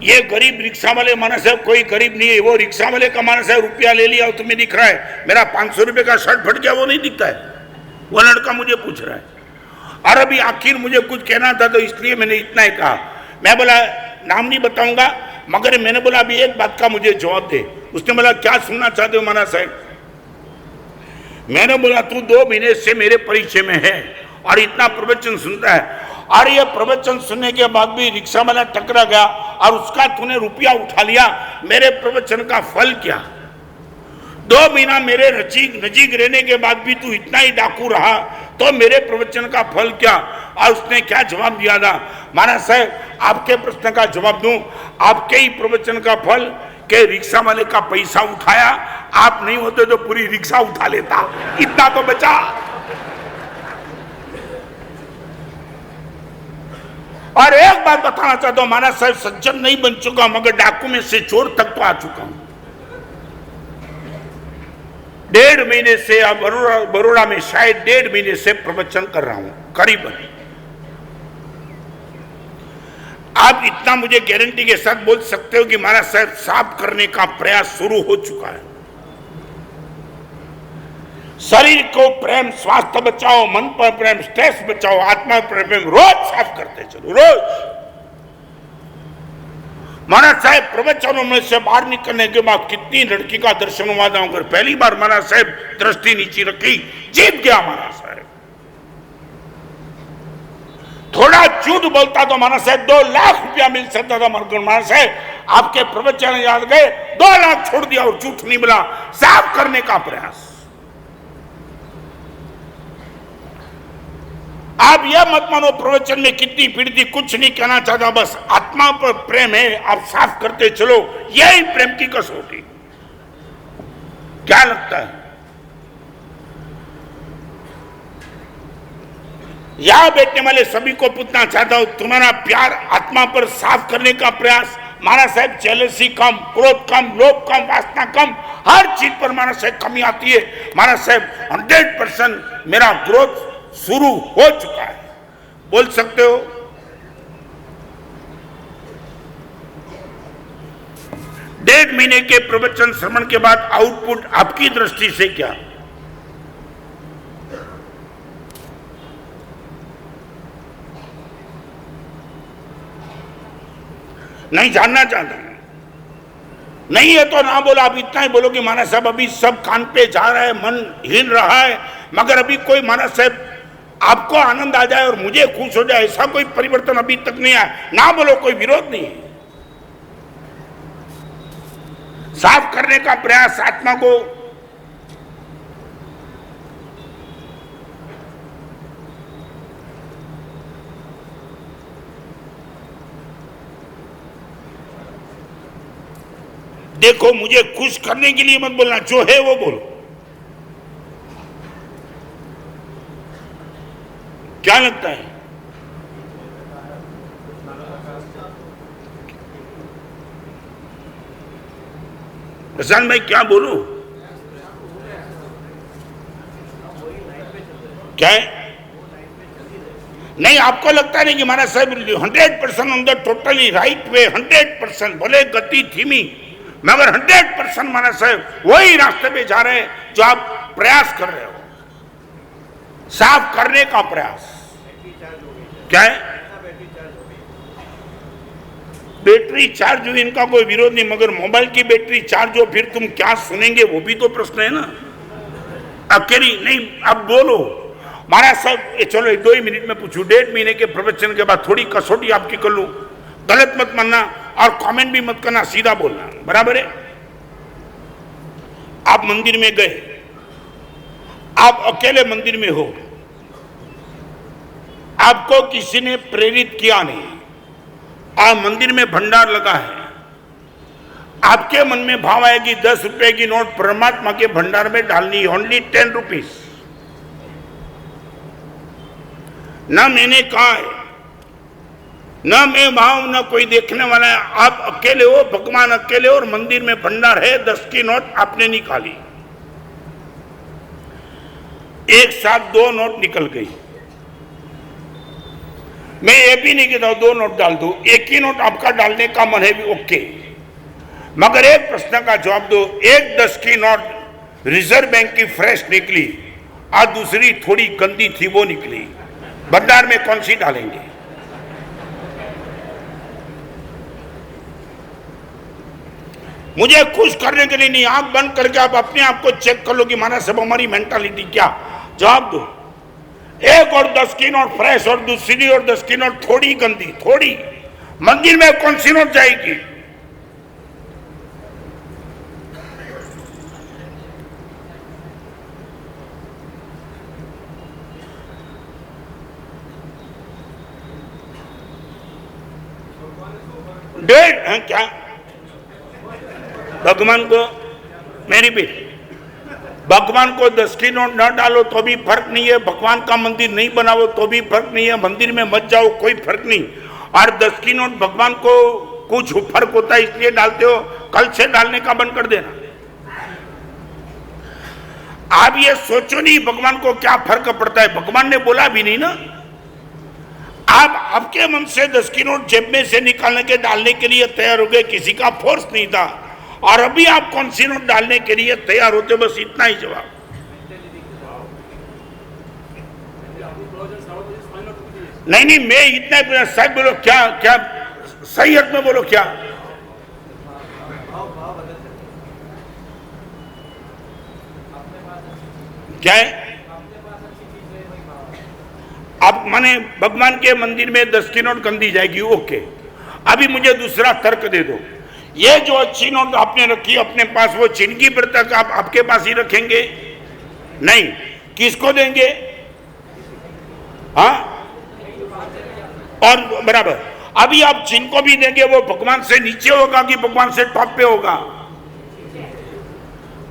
Speaker 1: ये गरीब रिक्शा वाले महाराज साहब कोई गरीब नहीं है, वो रिक्शा वाले का महाराज साहब रुपया ले लिया और तुम्हें दिख रहा है मेरा 500 रुपये का शर्ट फट गया वो नहीं दिखता है? वो लड़का मुझे पूछ रहा है। और अभी आखिर मुझे कुछ कहना था तो इसलिए मैंने इतना ही कहा। मैं बोला नाम नहीं बताऊंगा, मगर मैंने बोला अभी एक बात का मुझे जवाब दे। उसने बोला क्या सुनना चाहते हो महाराज साहब? मैंने बोला तू 2 महीने से मेरे परिचय में है और इतना प्रवचन सुनता है, और ये प्रवचन सुनने के बाद भी रिक्शा वाला टकरा गया और उसका तूने रुपया उठा लिया, मेरे प्रवचन का फल क्या? 2 महीना मेरे नजीक रहने के बाद भी तू इतना ही डाकू रहा तो मेरे प्रवचन का फल क्या? और उसने क्या जवाब दिया था? महाराज साहब आपके प्रश्न का जवाब दूं, आपके ही प्रवचन का फल के रिक्शा वाले का पैसा उठाया, आप नहीं होते तो पूरी रिक्शा उठा लेता, इतना तो बचा। और एक बात बताना चाहता हूं, महाराज साहब सज्जन नहीं बन चुका मगर डाकू में से चोर तक तो आ चुका हूं। 1.5 महीने से अब बड़ौदा में शायद 1.5 महीने से प्रवचन कर रहा हूं करीबन। आप इतना मुझे गारंटी के साथ बोल सकते हो कि महाराज साहब साफ करने का प्रयास शुरू हो चुका है। शरीर को प्रेम, स्वास्थ्य बचाओ, मन पर प्रेम, स्ट्रेस बचाओ, आत्मा पर प्रेम, रोज साफ करते चलो, रोज। महाराज साहब प्रवचनों में से बाहर निकलने के बाद कितनी लड़की का दर्शन हुआ था, अगर पहली बार महाराज साहब दृष्टि नीचे रखी जीत गया महाराज साहब। थोड़ा झूठ बोलता तो महाराज साहब 2 लाख रुपया मिल सकता था, मगर महाराज साहब आपके प्रवचन याद गए 2 लाख छोड़ दिया और झूठ नहीं बोला, साफ करने का प्रयास। आप यह मत मानो प्रवचन में कितनी पीड़ थी, कुछ नहीं कहना चाहता, बस आत्मा पर प्रेम है, आप साफ करते चलो, यही प्रेम की कसौटी। क्या लगता है? यहां बैठने वाले सभी को पूछना चाहता हूं, तुम्हारा प्यार आत्मा पर साफ करने का प्रयास, महाराज साहब जेलसी कम, क्रोध कम, लोभ कम, वासना कम, हर चीज पर महाराज साहब कमी आती है। महाराज साहब 100% मेरा ग्रोथ शुरू हो चुका है, बोल सकते हो। डेढ़ महीने के प्रवचन श्रवण के बाद आउटपुट आपकी दृष्टि से क्या? नहीं जानना चाहता, नहीं है तो ना बोलो, आप इतना ही बोलो कि महाराज साहब अभी सब कान पे जा रहा है, मन हिल रहा है, मगर अभी कोई महाराज साहब आपको आनंद आ जाए और मुझे खुश हो जाए, ऐसा कोई परिवर्तन अभी तक नहीं आया, ना बोलो, कोई विरोध नहीं है। साफ करने का प्रयास आत्मा को, देखो मुझे खुश करने के लिए मत बोलना, जो है वो बोलो। क्या लगता है? प्रशांत भाई क्या बोलूं? क्या है? नहीं, आपको लगता नहीं कि महाराज साहब 100% on the totally right way, 100%, भले गति धीमी मगर 100% महाराज साहब वही रास्ते पे जा रहे हैं जो आप प्रयास कर रहे हो, साफ करने का प्रयास। क्या है? बैटरी चार्ज हुई, इनका कोई विरोध नहीं, मगर मोबाइल की बैटरी चार्ज हो फिर तुम क्या सुनेंगे, वो भी तो प्रश्न है ना। अकेली नहीं, अब बोलो महाराज साहब, चलो 2 ही मिनट में पूछूं, 1.5 महीने के प्रवचन के बाद थोड़ी कसौटी आपकी कर लूं, गलत मत मानना और कमेंट भी मत करना, सीधा बोलना, बराबर है? आप मंदिर में गए, आप अकेले मंदिर में हो, आपको किसी ने प्रेरित किया नहीं, आप मंदिर में भंडार लगा है, आपके मन में भाव आया कि 10 रुपए की नोट परमात्मा के भंडार में डालनी, ओनली 10 रुपीज। ना मैंने कहा है, ना मैं वहां, ना कोई देखने वाला है, आप अकेले हो, भगवान अकेले हो और मंदिर में भंडार है, 10 की नोट आपने निकाली, एक साथ 2 नोट निकल गई। मैं ये भी नहीं कहता 2 नोट डाल दो, एक ही नोट आपका डालने का मन है भी ओके, मगर एक प्रश्न का जवाब दो, एक 10 की नोट रिजर्व बैंक की फ्रेश निकली और दूसरी थोड़ी गंदी थी वो निकली, भंडार में कौन सी डालेंगे? मुझे खुश करने के लिए नहीं, आंख बंद करके आप अपने आप को चेक कर लो कि महाराज सब हमारी मेंटालिटी क्या। जवाब दो, एक और 10 की नोट फ्रेश और दूसरी और 10 की नोट थोड़ी गंदी, थोड़ी, मंदिर में कौन सी नोट जाएगी? डेढ़ है क्या? भगवान को, मेरी भी, भगवान को 10 की नोट न डालो तो भी फर्क नहीं है, भगवान का मंदिर नहीं बनाओ तो भी फर्क नहीं है, मंदिर में मत जाओ कोई फर्क नहीं, और 10 की नोट भगवान को कुछ फर्क होता है इसलिए डालते हो, कल से डालने का बंद कर देना। आप ये सोचो नहीं भगवान को क्या फर्क पड़ता है, भगवान ने बोला भी नहीं ना। आप आपके मन से 10 की नोट जेब में से निकालने के डालने के लिए तैयार हो गए, किसी का फोर्स नहीं था, और अभी आप कौन सी नोट डालने के लिए तैयार होते, बस इतना ही जवाब। नहीं नहीं, मैं इतना साहब बोलो, क्या क्या सही अर्थ में बोलो, क्या क्या है? अब माने भगवान के मंदिर में 10 की नोट गंदी जाएगी, ओके, अभी मुझे दूसरा तर्क दे दो, ये जो अच्छी नोट आपने रखी अपने पास, वो जिंदगी भर तक आप आपके पास ही रखेंगे? नहीं, किसको देंगे? हाँ, और बराबर, अभी आप जिनको भी देंगे वो भगवान से नीचे होगा कि भगवान से टॉप पे होगा?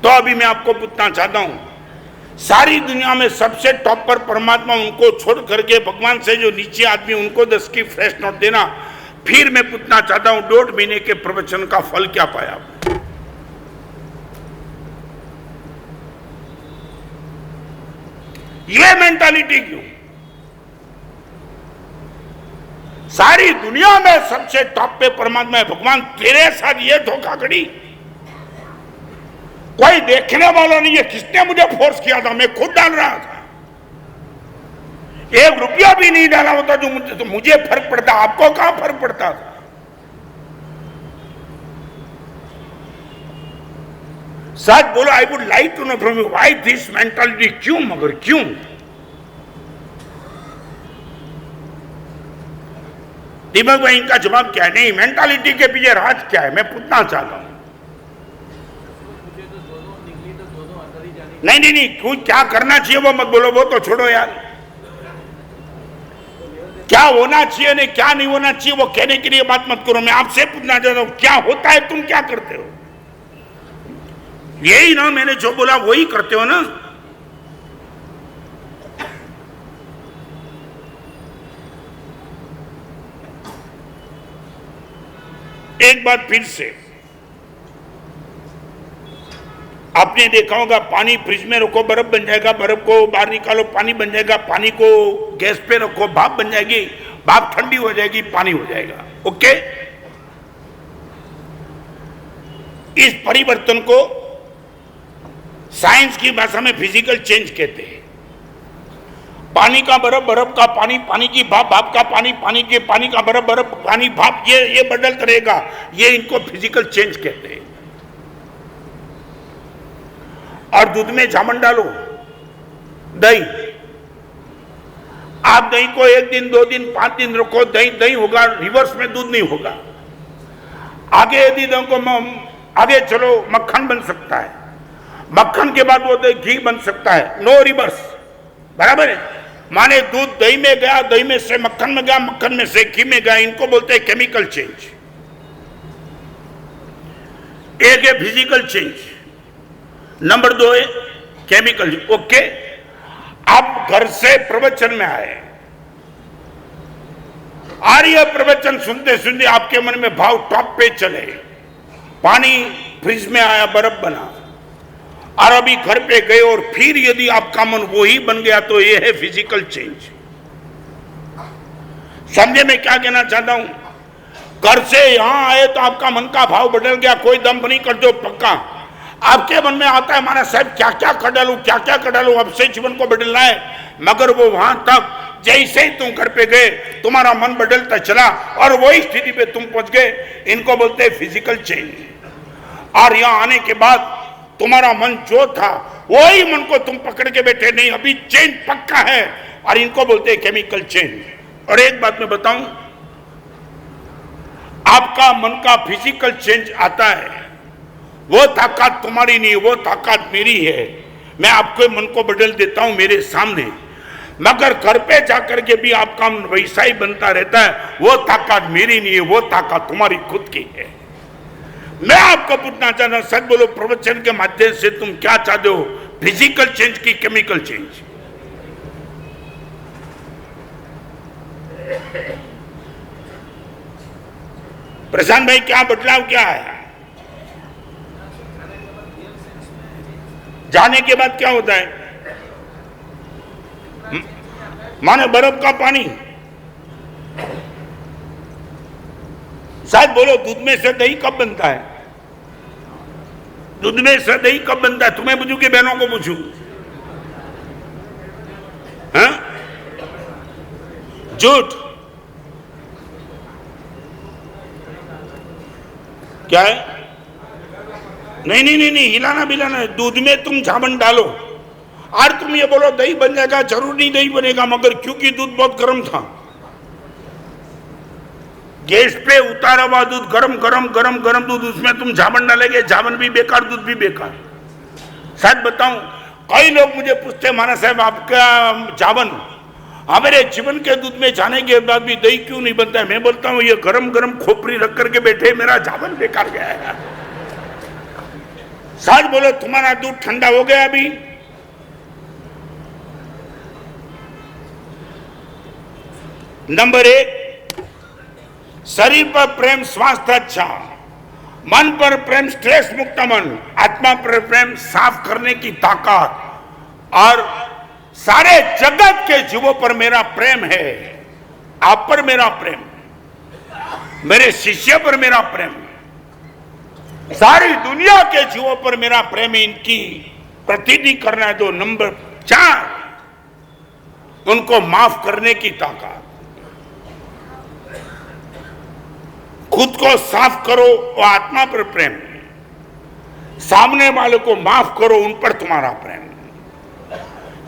Speaker 1: तो अभी मैं आपको पूछना चाहता हूं, सारी दुनिया में सबसे टॉप पर परमात्मा, उनको छोड़ करके भगवान से जो नीचे आदमी, उनको 10 की फ्रेश नोट देना। फिर मैं पूछना चाहता हूं, 1.5 महीने के प्रवचन का फल क्या पाया आपने? ये मेंटालिटी क्यों? सारी दुनिया में सबसे टॉप पे परमात्मा है, भगवान तेरे साथ ये धोखाधड़ी, कोई देखने वाला नहीं है। किसने मुझे फोर्स किया था? मैं खुद डाल रहा था, 1 रुपया भी नहीं डाला होता तो मुझे फर्क पड़ता, आपको कहां फर्क पड़ता था? सच बोलो, I would like to know from you why this mentality, क्यों, मगर क्यों? दीपक भाई, इनका जवाब क्या है? नहीं, मेंटालिटी के पीछे राज क्या है, मैं पूछना चाहता हूं। नहीं नहीं नहीं, क्यों, क्या करना चाहिए वो मत बोलो, वो तो छोड़ो यार। क्या होना चाहिए नहीं, क्या नहीं होना चाहिए वो कहने के लिए बात मत करो। मैं आपसे पूछना चाहता हूं, क्या होता है, तुम क्या करते हो? यही ना, मैंने जो बोला वही करते हो ना। एक बात फिर से, आपने आपने देखा होगा पानी फ्रिज में रखो बर्फ बन जाएगा, बर्फ को बाहर निकालो पानी बन जाएगा, पानी को गैस पे रखो भाप बन जाएगी, भाप ठंडी हो जाएगी, पानी हो जाएगा। ओके, इस परिवर्तन को साइंस की भाषा में फिजिकल चेंज कहते हैं। पानी का बर्फ, बर्फ का पानी, पानी की भाप, भाप का पानी, पानी के पानी का बर्फ, बर्फ पानी भाप, ये बदलता रहेगा, ये इनको फिजिकल चेंज कहते हैं। और दूध में जामुन डालो, दही, आप दही को 1 दिन 2 दिन 5 दिन रखो, दही होगा, रिवर्स में दूध नहीं होगा। आगे यदि आगे चलो मक्खन बन सकता है, मक्खन के बाद वो घी बन सकता है, नो रिवर्स, बराबर है। माने दूध दही में गया, दही में से मक्खन में गया, मक्खन में से घी में गया, इनको बोलते हैं केमिकल चेंज। एक है फिजिकल चेंज, नंबर 2 है केमिकल। ओके, आप घर से प्रवचन में आए, आर्य प्रवचन सुनते सुनते आपके मन में भाव टॉप पे चले, पानी फ्रिज में आया, बर्फ बना, और अभी घर पे गए और फिर यदि आपका मन वही बन गया, तो ये है फिजिकल चेंज। समझे मैं क्या कहना चाहता हूं? घर से यहां आए तो आपका मन का भाव बदल गया, कोई दम नहीं कर दो पक्का, आपके मन में आता है माना साहब क्या क्या कर डालू, क्या क्या कर डालू, अब से जीवन को बदलना है। मगर वो वहां तक जैसे ही तुम घर पे गए तुम्हारा मन बदलता चला और वही स्थिति पे तुम पहुंच गए, इनको बोलते हैं फिजिकल चेंज। और यहां आने के बाद तुम्हारा मन जो था वही मन को तुम पकड़ के बैठे, नहीं अभी चेंज पक्का है, और इनको बोलते हैं केमिकल चेंज। और एक बात मैं बताऊं, आपका मन का फिजिकल चेंज आता है, वो ताकत तुम्हारी नहीं, वो ताकत मेरी है। मैं आपके मन को बदल देता हूं मेरे सामने, मगर घर पे जाकर के भी आपका मन वैसा ही बनता रहता है, वो ताकत मेरी नहीं है, वो ताकत तुम्हारी खुद की है। मैं आपको पूछना चाहता हूं, सच बोलो, प्रवचन के माध्यम से तुम क्या चाहते हो, फिजिकल चेंज की केमिकल चेंज? प्रशांत भाई, क्या बदलाव क्या है? जाने के बाद क्या होता है? माने बर्फ का पानी, शायद बोलो दूध में से दही कब बनता है? दूध में से दही कब बनता है? तुम्हें पूछू कि बहनों को पूछू? हाँ, झूठ क्या है? नहीं नहीं नहीं नहीं, हिलाना बिलाना, दूध में तुम जामुन डालो और तुम ये बोलो दही बन जाएगा, जरूर नहीं दही बनेगा, मगर क्योंकि दूध बहुत गर्म था, गैस पे उतारा हुआ दूध, गरम गरम गरम गरम दूध, उसमें तुम जामुन डालेंगे, जामुन भी बेकार, दूध भी बेकार। शायद बताऊं, कई लोग मुझे पूछते माना साहब आपका जामुन हमारे जीवन के दूध में जाने के बाद भी दही क्यों नहीं बनता है? मैं बोलता हूं ये गरम गरम खोपरी रख करके बैठे, मेरा जामुन बेकार गया है। सच बोलो, तुम्हारा दूध ठंडा हो गया अभी? नंबर 1, शरीर पर प्रेम, स्वास्थ्य अच्छा, मन पर प्रेम, स्ट्रेस मुक्त मन, आत्मा पर प्रेम, साफ करने की ताकत, और सारे जगत के जीवों पर मेरा प्रेम है। आप पर मेरा प्रेम, मेरे शिष्य पर मेरा प्रेम, सारी दुनिया के जीवों पर मेरा प्रेम है, इनकी प्रतिनिधि करना है। 2 नंबर 4, उनको माफ करने की ताकत। खुद को साफ करो, वो आत्मा पर प्रेम, सामने वाले को माफ करो, उन पर तुम्हारा प्रेम।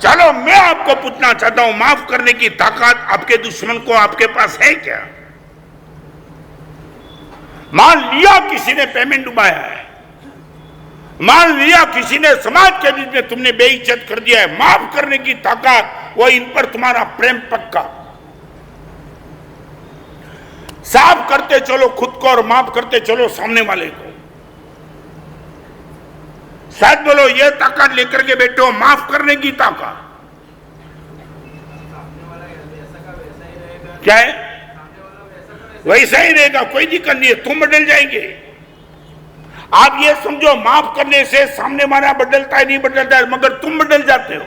Speaker 1: चलो मैं आपको पूछना चाहता हूं, माफ करने की ताकत आपके दुश्मन को आपके पास है क्या? मान लिया किसी ने पेमेंट डुबाया है, मान लिया किसी ने समाज के बीच में तुमने बेइज्जत कर दिया है, माफ करने की ताकत, वो इन पर तुम्हारा प्रेम पक्का। साफ करते चलो खुद को और माफ करते चलो सामने वाले को। शायद बोलो ये ताकत लेकर के बैठो, माफ करने की ताकत। क्या है? वैसा ही रहेगा, कोई दिक्कत नहीं है, तुम बदल जाएंगे। आप ये समझो माफ करने से सामने वाला बदलता है नहीं बदलता है, मगर तुम बदल जाते हो।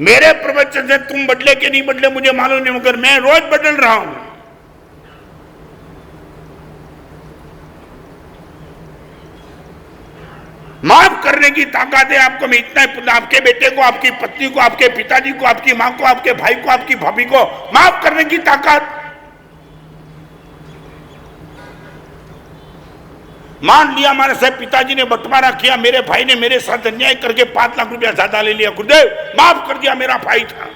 Speaker 1: मेरे प्रवचन से तुम बदले कि नहीं बदले मुझे मालूम नहीं, मगर मैं रोज बदल रहा हूं। माफ करने की ताकत है आपको। मैं इतना, आपके बेटे को, आपकी पत्नी को, आपके पिताजी को, आपकी मां को, आपके भाई को, आपकी भाभी को माफ करने की ताकत। मान लिया हमारे साहब पिताजी ने बंटवारा किया, मेरे भाई ने मेरे साथ अन्याय करके 5 लाख रुपया ज्यादा ले लिया, गुरुदेव माफ कर दिया, मेरा भाई था।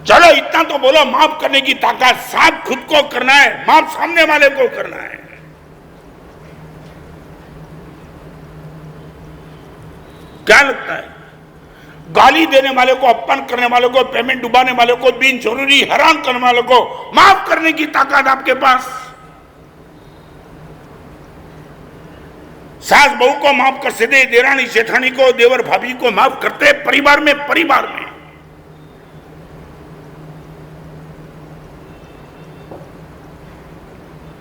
Speaker 1: चलो इतना तो बोलो, माफ करने की ताकत साफ खुद को करना है, माफ सामने वाले को करना है। क्या लगता है? गाली देने वाले को, अपमान करने वाले को, पेमेंट डुबाने वाले को, बिन जरूरी हैरान करने वाले को माफ करने की ताकत आपके पास। सास बहू को माफ कर सकते, देरानी जेठानी को, देवर भाभी को माफ करते, परिवार में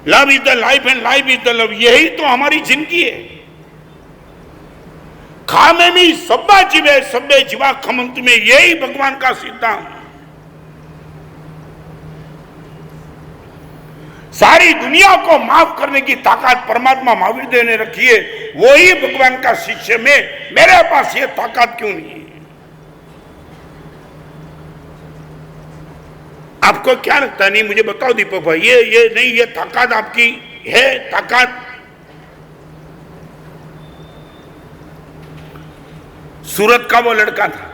Speaker 1: love is the life and life is the love. यही तो हमारी जिंदगी है। खामे में सब्बा जीवे सब्बे जीवा खमंत में, यही भगवान का सिद्धांत। सारी दुनिया को माफ करने की ताकत परमात्मा महावीर देव ने रखी है। वही भगवान का शिष्य में मेरे पास ये ताकत क्यों नहीं है? आपको क्या लगता है? नहीं मुझे बताओ दीपक भाई, ये नहीं, ये ताकत आपकी है? ताकत सूरत का वो लड़का था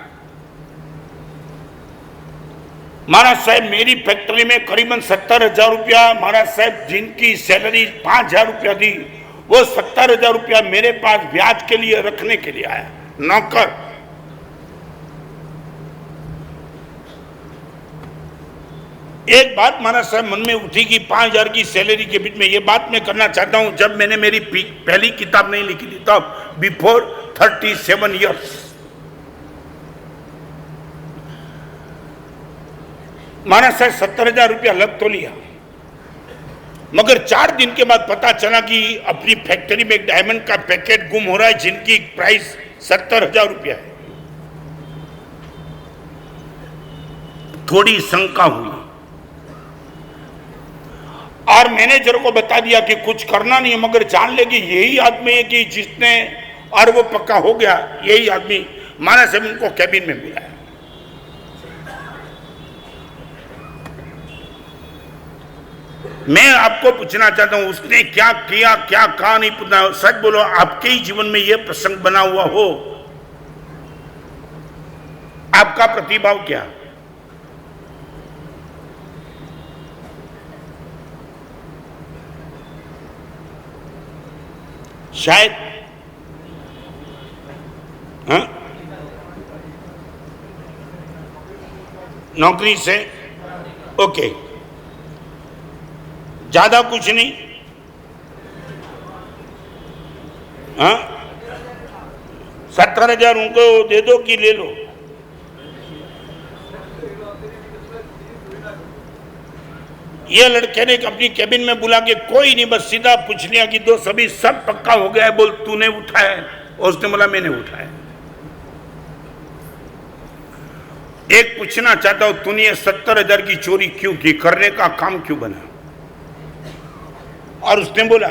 Speaker 1: महाराज साहब, मेरी फैक्ट्री में करीबन 70,000 रुपया, महाराज साहब जिनकी सैलरी 5,000 रुपया दी, वो 70,000 रुपया मेरे पास ब्याज के लिए रखने के लिए आया, नौकर। एक बात महाराज साहब मन में उठी कि 5,000 की सैलरी के बीच में ये बात मैं करना चाहता हूं। जब मैंने मेरी पहली किताब नहीं लिखी थी तब, बिफोर 37 ईयर्स, महाराज साहब 70,000 रुपया लग तो लिया, मगर 4 दिन के बाद पता चला कि अपनी फैक्ट्री में एक डायमंड का पैकेट गुम हो रहा है जिनकी प्राइस 70,000 रुपया है। थोड़ी शंका हुई और मैनेजर को बता दिया कि कुछ करना नहीं है, मगर जान लेगी यही आदमी है कि जिसने, और वो पक्का हो गया यही आदमी। महाराज साहब उनको कैबिन में बुलाया। मैं आपको पूछना चाहता हूं, उसने क्या किया, क्या कहा, नहीं पूछना। सच बोलो, आपके ही जीवन में यह प्रसंग बना हुआ हो, आपका प्रतिभाव क्या? शायद हाँ? नौकरी से, ओके, ज्यादा कुछ नहीं। हाँ, 70,000 उनको दे दो कि ले लो? ये लड़के ने अपनी कैबिन में बुला के कोई नहीं, बस सीधा पूछ लिया कि दो सभी सब पक्का हो गया है, बोल तूने उठाया? और उसने बोला मैंने उठाया। एक पूछना चाहता हूं, तूने ये 70,000 की चोरी क्यों की, करने का काम क्यों बना? और उसने बोला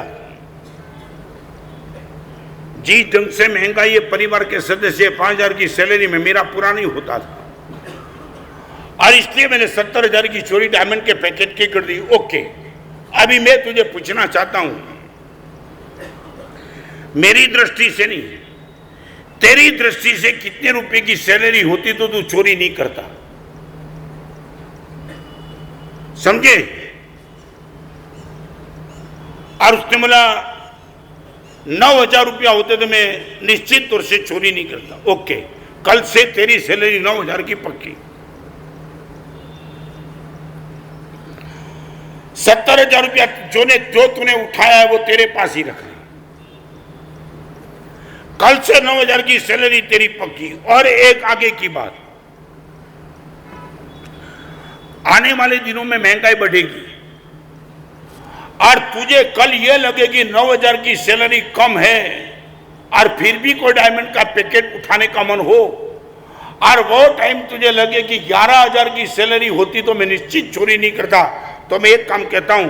Speaker 1: जी ढंग से महंगा ये परिवार के सदस्य 5,000 की सैलरी में मेरा पूरा नहीं होता था, और इसलिए मैंने 70,000 की चोरी डायमंड के पैकेट की कर दी। ओके, अभी मैं तुझे पूछना चाहता हूं, मेरी दृष्टि से नहीं, तेरी दृष्टि से कितने रुपए की सैलरी होती तो तू चोरी नहीं करता? समझे? और उसने बोला 9,000 रुपया होते तो मैं निश्चित तौर से चोरी नहीं करता। ओके, कल से तेरी सैलरी 9,000 की पक्की। 70,000 रुपया जो तूने उठाया है वो तेरे पास ही रखना। कल से 9,000 की सैलरी तेरी पक्की। और एक आगे की बात, आने वाले दिनों में महंगाई बढ़ेगी और तुझे कल ये लगे कि 9,000 की सैलरी कम है और फिर भी कोई डायमंड का पैकेट उठाने का मन हो, और वो टाइम तुझे लगे कि 11,000 की सैलरी होती तो मैं निश्चित चोरी नहीं करता, तो मैं एक काम कहता हूं,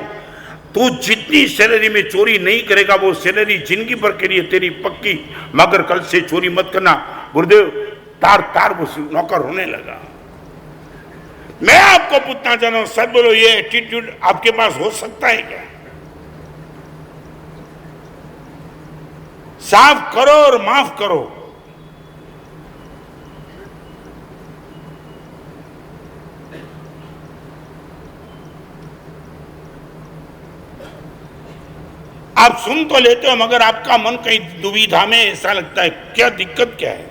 Speaker 1: तू जितनी सैलरी में चोरी नहीं करेगा वो सैलरी जिंदगी भर के लिए तेरी पक्की, मगर कल से चोरी मत करना। गुरुदेव तार तार वो नौकर होने लगा। मैं आपको पूछना चाहता हूं, सच बोलो, ये एटीट्यूड आपके पास हो सकता है क्या? साफ करो और माफ करो। आप सुन तो लेते हो मगर आपका मन कहीं दुविधा में, ऐसा लगता है क्या दिक्कत क्या है,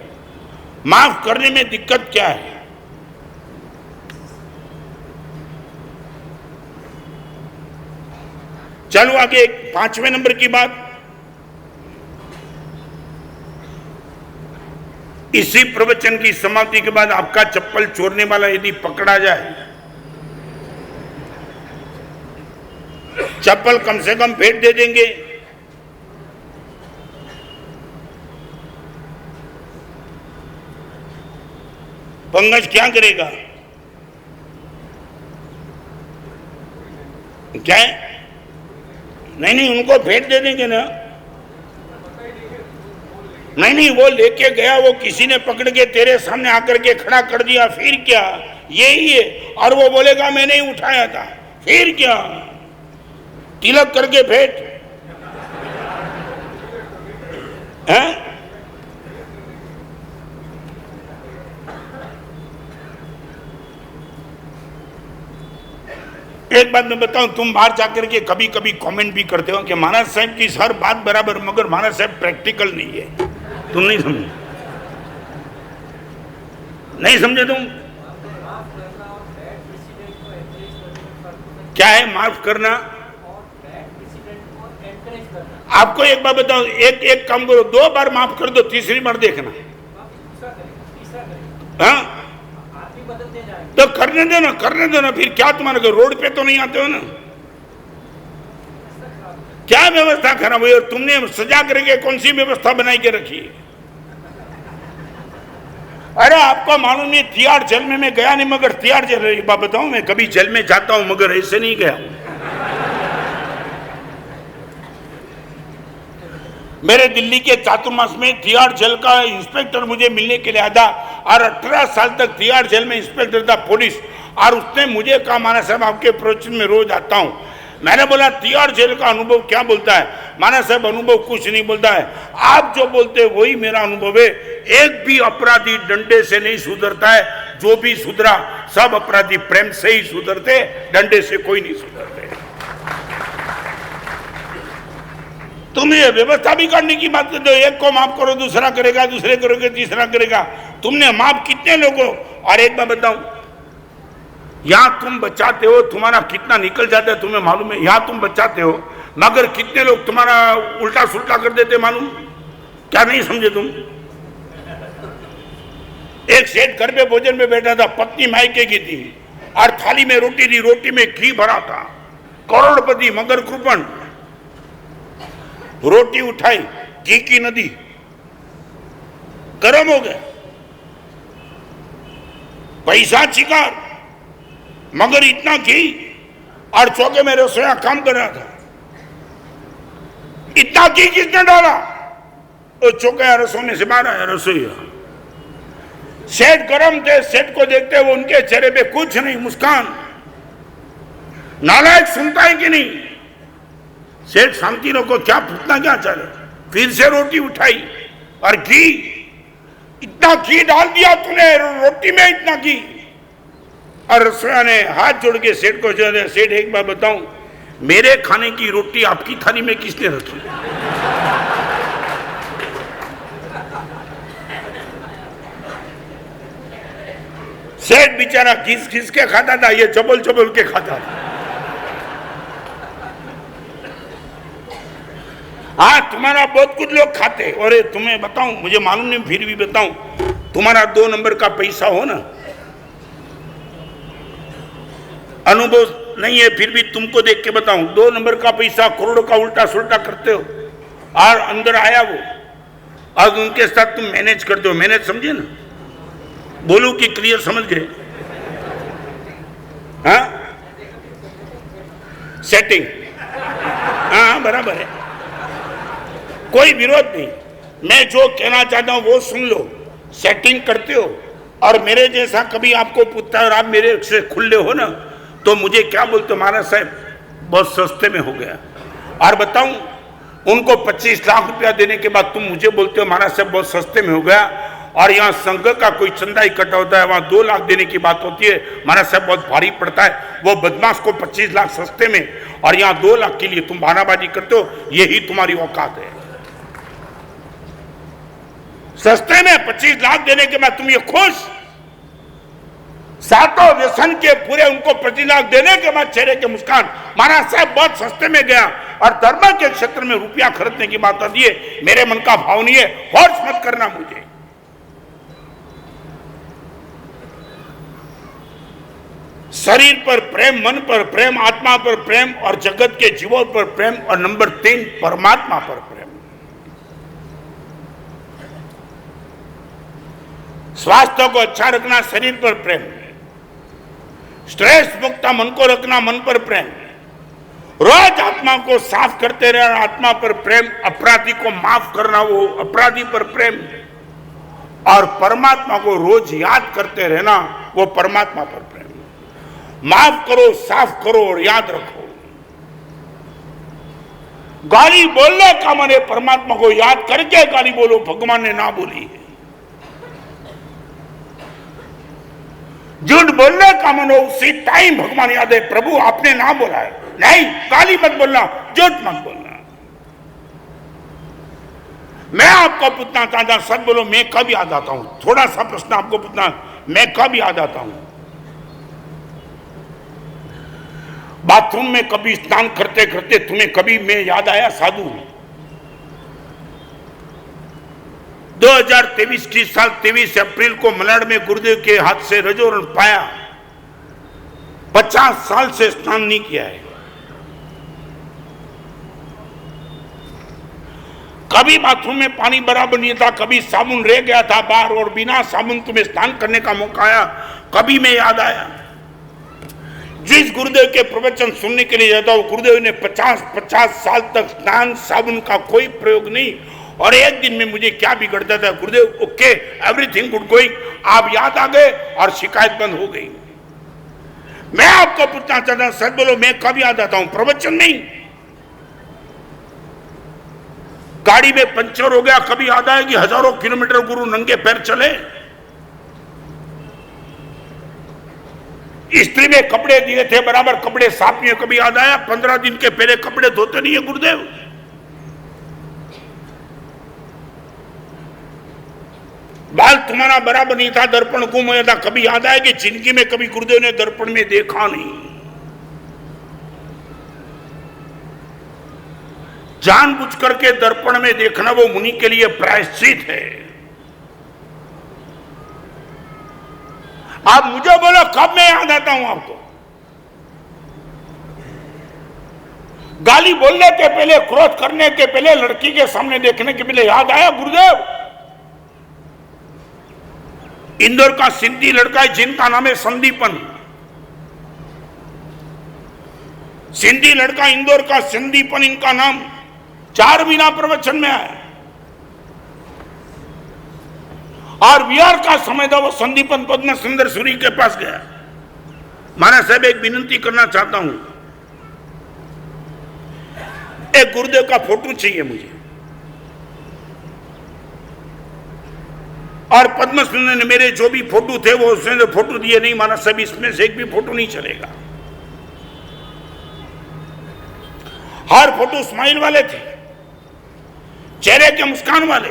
Speaker 1: माफ करने में दिक्कत क्या है? चलो आगे 5वें नंबर की बात। इसी प्रवचन की समाप्ति के बाद आपका चप्पल चोरने वाला यदि पकड़ा जाए, चप्पल कम से कम भेंट दे देंगे। पंकज क्या करेगा? क्या है? नहीं, उनको भेंट दे देंगे ना। नहीं, वो लेके गया, वो किसी ने पकड़ के तेरे सामने आकर के खड़ा कर दिया, फिर क्या? यही है। और वो बोलेगा मैं नहीं उठाया था, फिर क्या? तिलक करके भेंट है? एक बात मैं बताऊं, तुम बाहर जाकर के कभी कभी कमेंट भी करते हो कि महाराज साहब की हर बात बराबर, मगर महाराज साहब प्रैक्टिकल नहीं है। तुम नहीं समझे, नहीं समझे तुम? क्या है माफ करना? आपको एक बात बताओ, एक काम करो, 2 बार माफ कर दो, तीसरी बार देखना। हाँ तो करने दो ना, फिर क्या तुम्हारे रोड पे तो नहीं आते हो ना? क्या व्यवस्था खराब हुई? और तुमने सजा करके कौन सी व्यवस्था बनाई के रखी? अरे आपको मालूम नहीं, तिहाड़ जेल में मैं गया नहीं, मगर तिहाड़ जेल, एक बात बताऊं, मैं कभी जेल में जाता हूं मगर ऐसे नहीं गया। मेरे दिल्ली के चातुर्मास में तिहाड़ जेल का इंस्पेक्टर मुझे मिलने के लिए आया और 18 साल तक तिहाड़ जेल में इंस्पेक्टर था पुलिस, और उसने मुझे कहा माना साहब आपके प्रवचन में रोज आता हूं। मैंने बोला तिहाड़ जेल का अनुभव क्या बोलता है? माना साहब अनुभव कुछ नहीं बोलता है, आप जो बोलते हैं वही मेरा अनुभव है। एक भी अपराधी डंडे से नहीं सुधरता है, जो भी सुधरा सब अपराधी प्रेम से ही सुधरते, डंडे से कोई नहीं सुधरते। तुम ये व्यवस्था भी करने की बात करते हो, एक को माफ करो दूसरा करेगा, दूसरे करोगे तीसरा करेगा। तुमने माफ कितने लोगों? और एक बात बताऊं, यहां तुम बचाते हो, तुम्हारा कितना निकल जाता है तुम्हें मालूम है? यहां तुम बचाते हो मगर कितने लोग तुम्हारा उल्टा सुल्टा कर देते मालूम? क्या नहीं समझे तुम? एक सेठ घर पे भोजन में बैठा था, पत्नी मायके की थी और थाली में रोटी थी, रोटी में घी भरा था, करोड़पति मगर कृपण। रोटी उठाई, घी की नदी गर्म हो गया, पैसा चिकार, मगर इतना घी, और चौके में रसोईया काम कर रहा था। इतना घी किसने डाला? वो चौके रसोई में से बाहर आया रसोईया। सेठ गरम थे, सेठ को देखते हुए उनके चेहरे पे कुछ नहीं, मुस्कान। नालायक सुनता है कि नहीं? सेठ शांति रखो, क्या पूछना क्या चाह रहे? फिर से रोटी उठाई और घी, इतना घी डाल दिया तूने रोटी में, इतना घी। और रसोईया ने हाथ जोड़ के सेठ को जोड़ा, सेठ एक बार बताऊं, मेरे खाने की रोटी आपकी थाली में किसने रखी? सेठ बेचारा घिस घिस के खाता था, ये चबल चबल के खाता था। हाँ तुम्हारा बहुत कुछ लोग खाते, और तुम्हें बताऊं, मुझे मालूम नहीं फिर भी बताऊं, तुम्हारा 2 नंबर का पैसा हो ना, अनुभव नहीं है, फिर भी तुमको देख के बताऊं, 2 नंबर का पैसा करोड़ का उल्टा सुल्टा करते हो और अंदर आया वो, और उनके साथ तुम मैनेज करते हो। मैनेज समझे ना, बोलू कि क्लियर समझ गए? हाँ, सेटिंग, हाँ बराबर है, कोई विरोध नहीं। मैं जो कहना चाहता हूं वो सुन लो। सेटिंग करते हो और मेरे जैसा कभी आपको पूछता है और आप मेरे से खुले हो ना, तो मुझे क्या बोलते हो, महाराज साहब बहुत सस्ते में हो गया। और बताऊं, उनको 25 लाख रुपया देने के बाद तुम मुझे बोलते हो महाराज साहब बहुत सस्ते में हो गया, और यहाँ संघ का कोई चंदा इकट्ठा होता है, वहां 2 लाख देने की बात होती है, महाराज साहब बहुत भारी पड़ता है। वो बदमाश को 25 लाख सस्ते में और यहाँ 2 लाख के लिए तुम बहानाबाजी करते हो, यही तुम्हारी औकात है। सस्ते में 25 लाख देने के बाद तुम ये खुश, सातों व्यसन के पूरे उनको 25 लाख देने के बाद चेहरे के मुस्कान, महाराज साहब बहुत सस्ते में गया। और धर्म के क्षेत्र में रुपया खरीदने की बात आती है, मेरे मन का भाव नहीं है, फोर्स मत करना मुझे। शरीर पर प्रेम, मन पर प्रेम, आत्मा पर प्रेम और जगत के जीवों पर प्रेम, और नंबर 3 परमात्मा पर प्रेम। स्वास्थ्य को अच्छा रखना, शरीर पर प्रेम, स्ट्रेस मुक्त मन को रखना, मन पर प्रेम, रोज आत्मा को साफ करते रहना, आत्मा पर प्रेम, अपराधी को माफ करना, वो अपराधी पर प्रेम, और परमात्मा को रोज याद करते रहना, वो परमात्मा पर प्रेम। माफ करो, साफ करो और याद रखो। गाली बोलने का मन है, परमात्मा को याद करके गाली बोलो, भगवान ने ना बोली है। झूठ बोलने का मन हो, उसी टाइम भगवान याद है, प्रभु आपने ना बोला है, नहीं गाली मत बोलना, झूठ मत बोलना। मैं आपको पूछना चाहता, सच बोलो, मैं कब याद आता हूं? थोड़ा सा प्रश्न आपको पूछना, मैं कब याद आता हूं? बाथरूम में कभी स्नान करते करते तुम्हें कभी मैं याद आया साधु? 2023 की साल 23 अप्रैल को मलाड में गुरुदेव के हाथ से रजोरण पाया। 50 साल से स्नान नहीं किया है। कभी बाथरूम में पानी बराबर नहीं था, कभी साबुन रह गया था बाहर, और बिना साबुन तुम्हें स्नान करने का मौका आया, कभी मैं याद आया? जिस गुरुदेव के प्रवचन सुनने के लिए जाता हूं, गुरुदेव ने 50 साल तक स्नान साबुन का कोई प्रयोग नहीं, और एक दिन में मुझे क्या बिगड़ता था, गुरुदेव ओके एवरीथिंग गुड गोइंग, आप याद आ गए और शिकायत बंद हो गई। मैं आपको पूछना चाहता हूं, सच बोलो, मैं कब याद आता हूं? प्रवचन नहीं। गाड़ी में पंचर हो गया, कभी याद आया कि हजारों किलोमीटर गुरु नंगे पैर चले? स्त्री में कपड़े दिए थे, बराबर कपड़े साफ नहीं, कभी याद आया? 15 दिन के पहले कपड़े धोते नहीं है गुरुदेव। बाल तुम्हारा बराबर नहीं था, दर्पण गुम हो था, कभी याद आया कि जिंदगी में कभी गुरुदेव ने दर्पण में देखा नहीं? जानबूझ करके दर्पण में देखना वो मुनि के लिए प्रायश्चित है। आप मुझे बोलो कब मैं याद आता हूं आपको? गाली बोलने के पहले, क्रोध करने के पहले, लड़की के सामने देखने के पहले याद आया गुरुदेव? इंदौर का सिंधी लड़का है जिनका नाम है संदीपन। सिंधी लड़का इंदौर का संदीपन, इनका नाम 4 महीना प्रवचन में आया, और बिहार का समय था, वो संदीपन पद्म सुंदर सूरी के पास गया। महाराज साहब एक विनती करना चाहता हूं, एक गुरुदेव का फोटो चाहिए मुझे। और पद्म सुंदर ने मेरे जो भी फोटो थे वो उसने फोटो दिए नहीं, महाराज साहब इसमें से एक भी फोटो नहीं चलेगा। हर फोटो स्माइल वाले थे, चेहरे के मुस्कान वाले।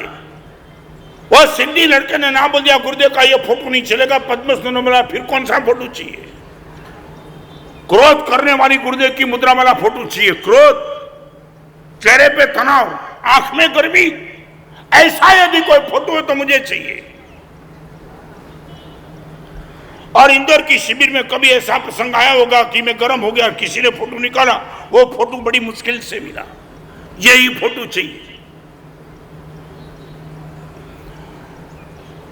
Speaker 1: वो सिंधी लड़के ने ना बोल दिया गुरुदेव का ये फोटो नहीं चलेगा, पद्म सुंदर बोला फिर कौन सा फोटो चाहिए? क्रोध करने वाली गुरुदेव की मुद्रा वाला फोटो चाहिए। क्रोध, चेहरे पे तनाव, आंख में गर्मी, ऐसा यदि कोई फोटो है तो मुझे चाहिए। और इंदौर की शिविर में कभी ऐसा प्रसंग आया होगा कि मैं गर्म हो गया, किसी ने फोटो निकाला, वो फोटो बड़ी मुश्किल से मिला, यही फोटो चाहिए।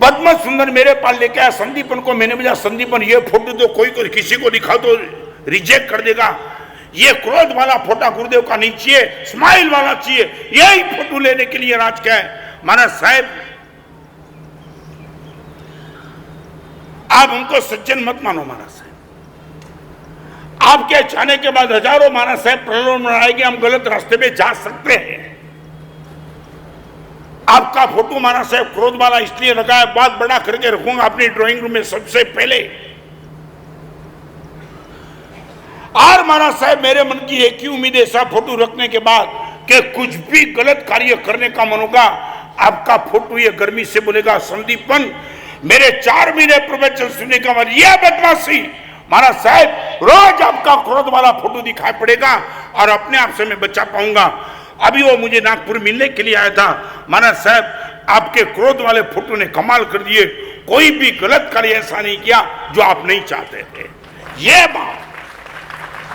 Speaker 1: पद्म सुंदर मेरे पास लेके आया, संदीपन को मैंने बोला संदीपन ये फोटो तो कोई किसी को दिखा तो रिजेक्ट कर देगा, ये क्रोध वाला फोटो गुरुदेव का नहीं चाहिए, स्माइल वाला चाहिए। यही फोटो लेने के लिए राज क्या है महाराज साहब, आप हमको सज्जन मत मानो महाराज साहब, आपके जाने के बाद हजारों महाराज साहब प्रलोभन आएंगे, हम गलत रास्ते पे जा सकते हैं। आपका फोटो महाराज साहब क्रोध वाला इसलिए लगा है, बहुत बड़ा करके रखूंगा अपनी ड्राइंग रूम में सबसे पहले। और महाराज साहब मेरे मन की एक ही उम्मीद है, ऐसा फोटो रखने के बाद कि कुछ भी गलत कार्य करने का मन होगा, आपका फोटो ये गर्मी से बोलेगा संदीपन मेरे 4 महीने प्रवचन सुनने का मन, यह बदमाशी महाराज साहब रोज आपका क्रोध वाला फोटो दिखाई पड़ेगा और अपने आप से मैं बचा पाऊंगा। अभी वो मुझे नागपुर मिलने के लिए आया था, महाराज साहब आपके क्रोध वाले फोटो ने कमाल कर दिए, कोई भी गलत कार्य ऐसा नहीं किया जो आप नहीं चाहते थे। ये बात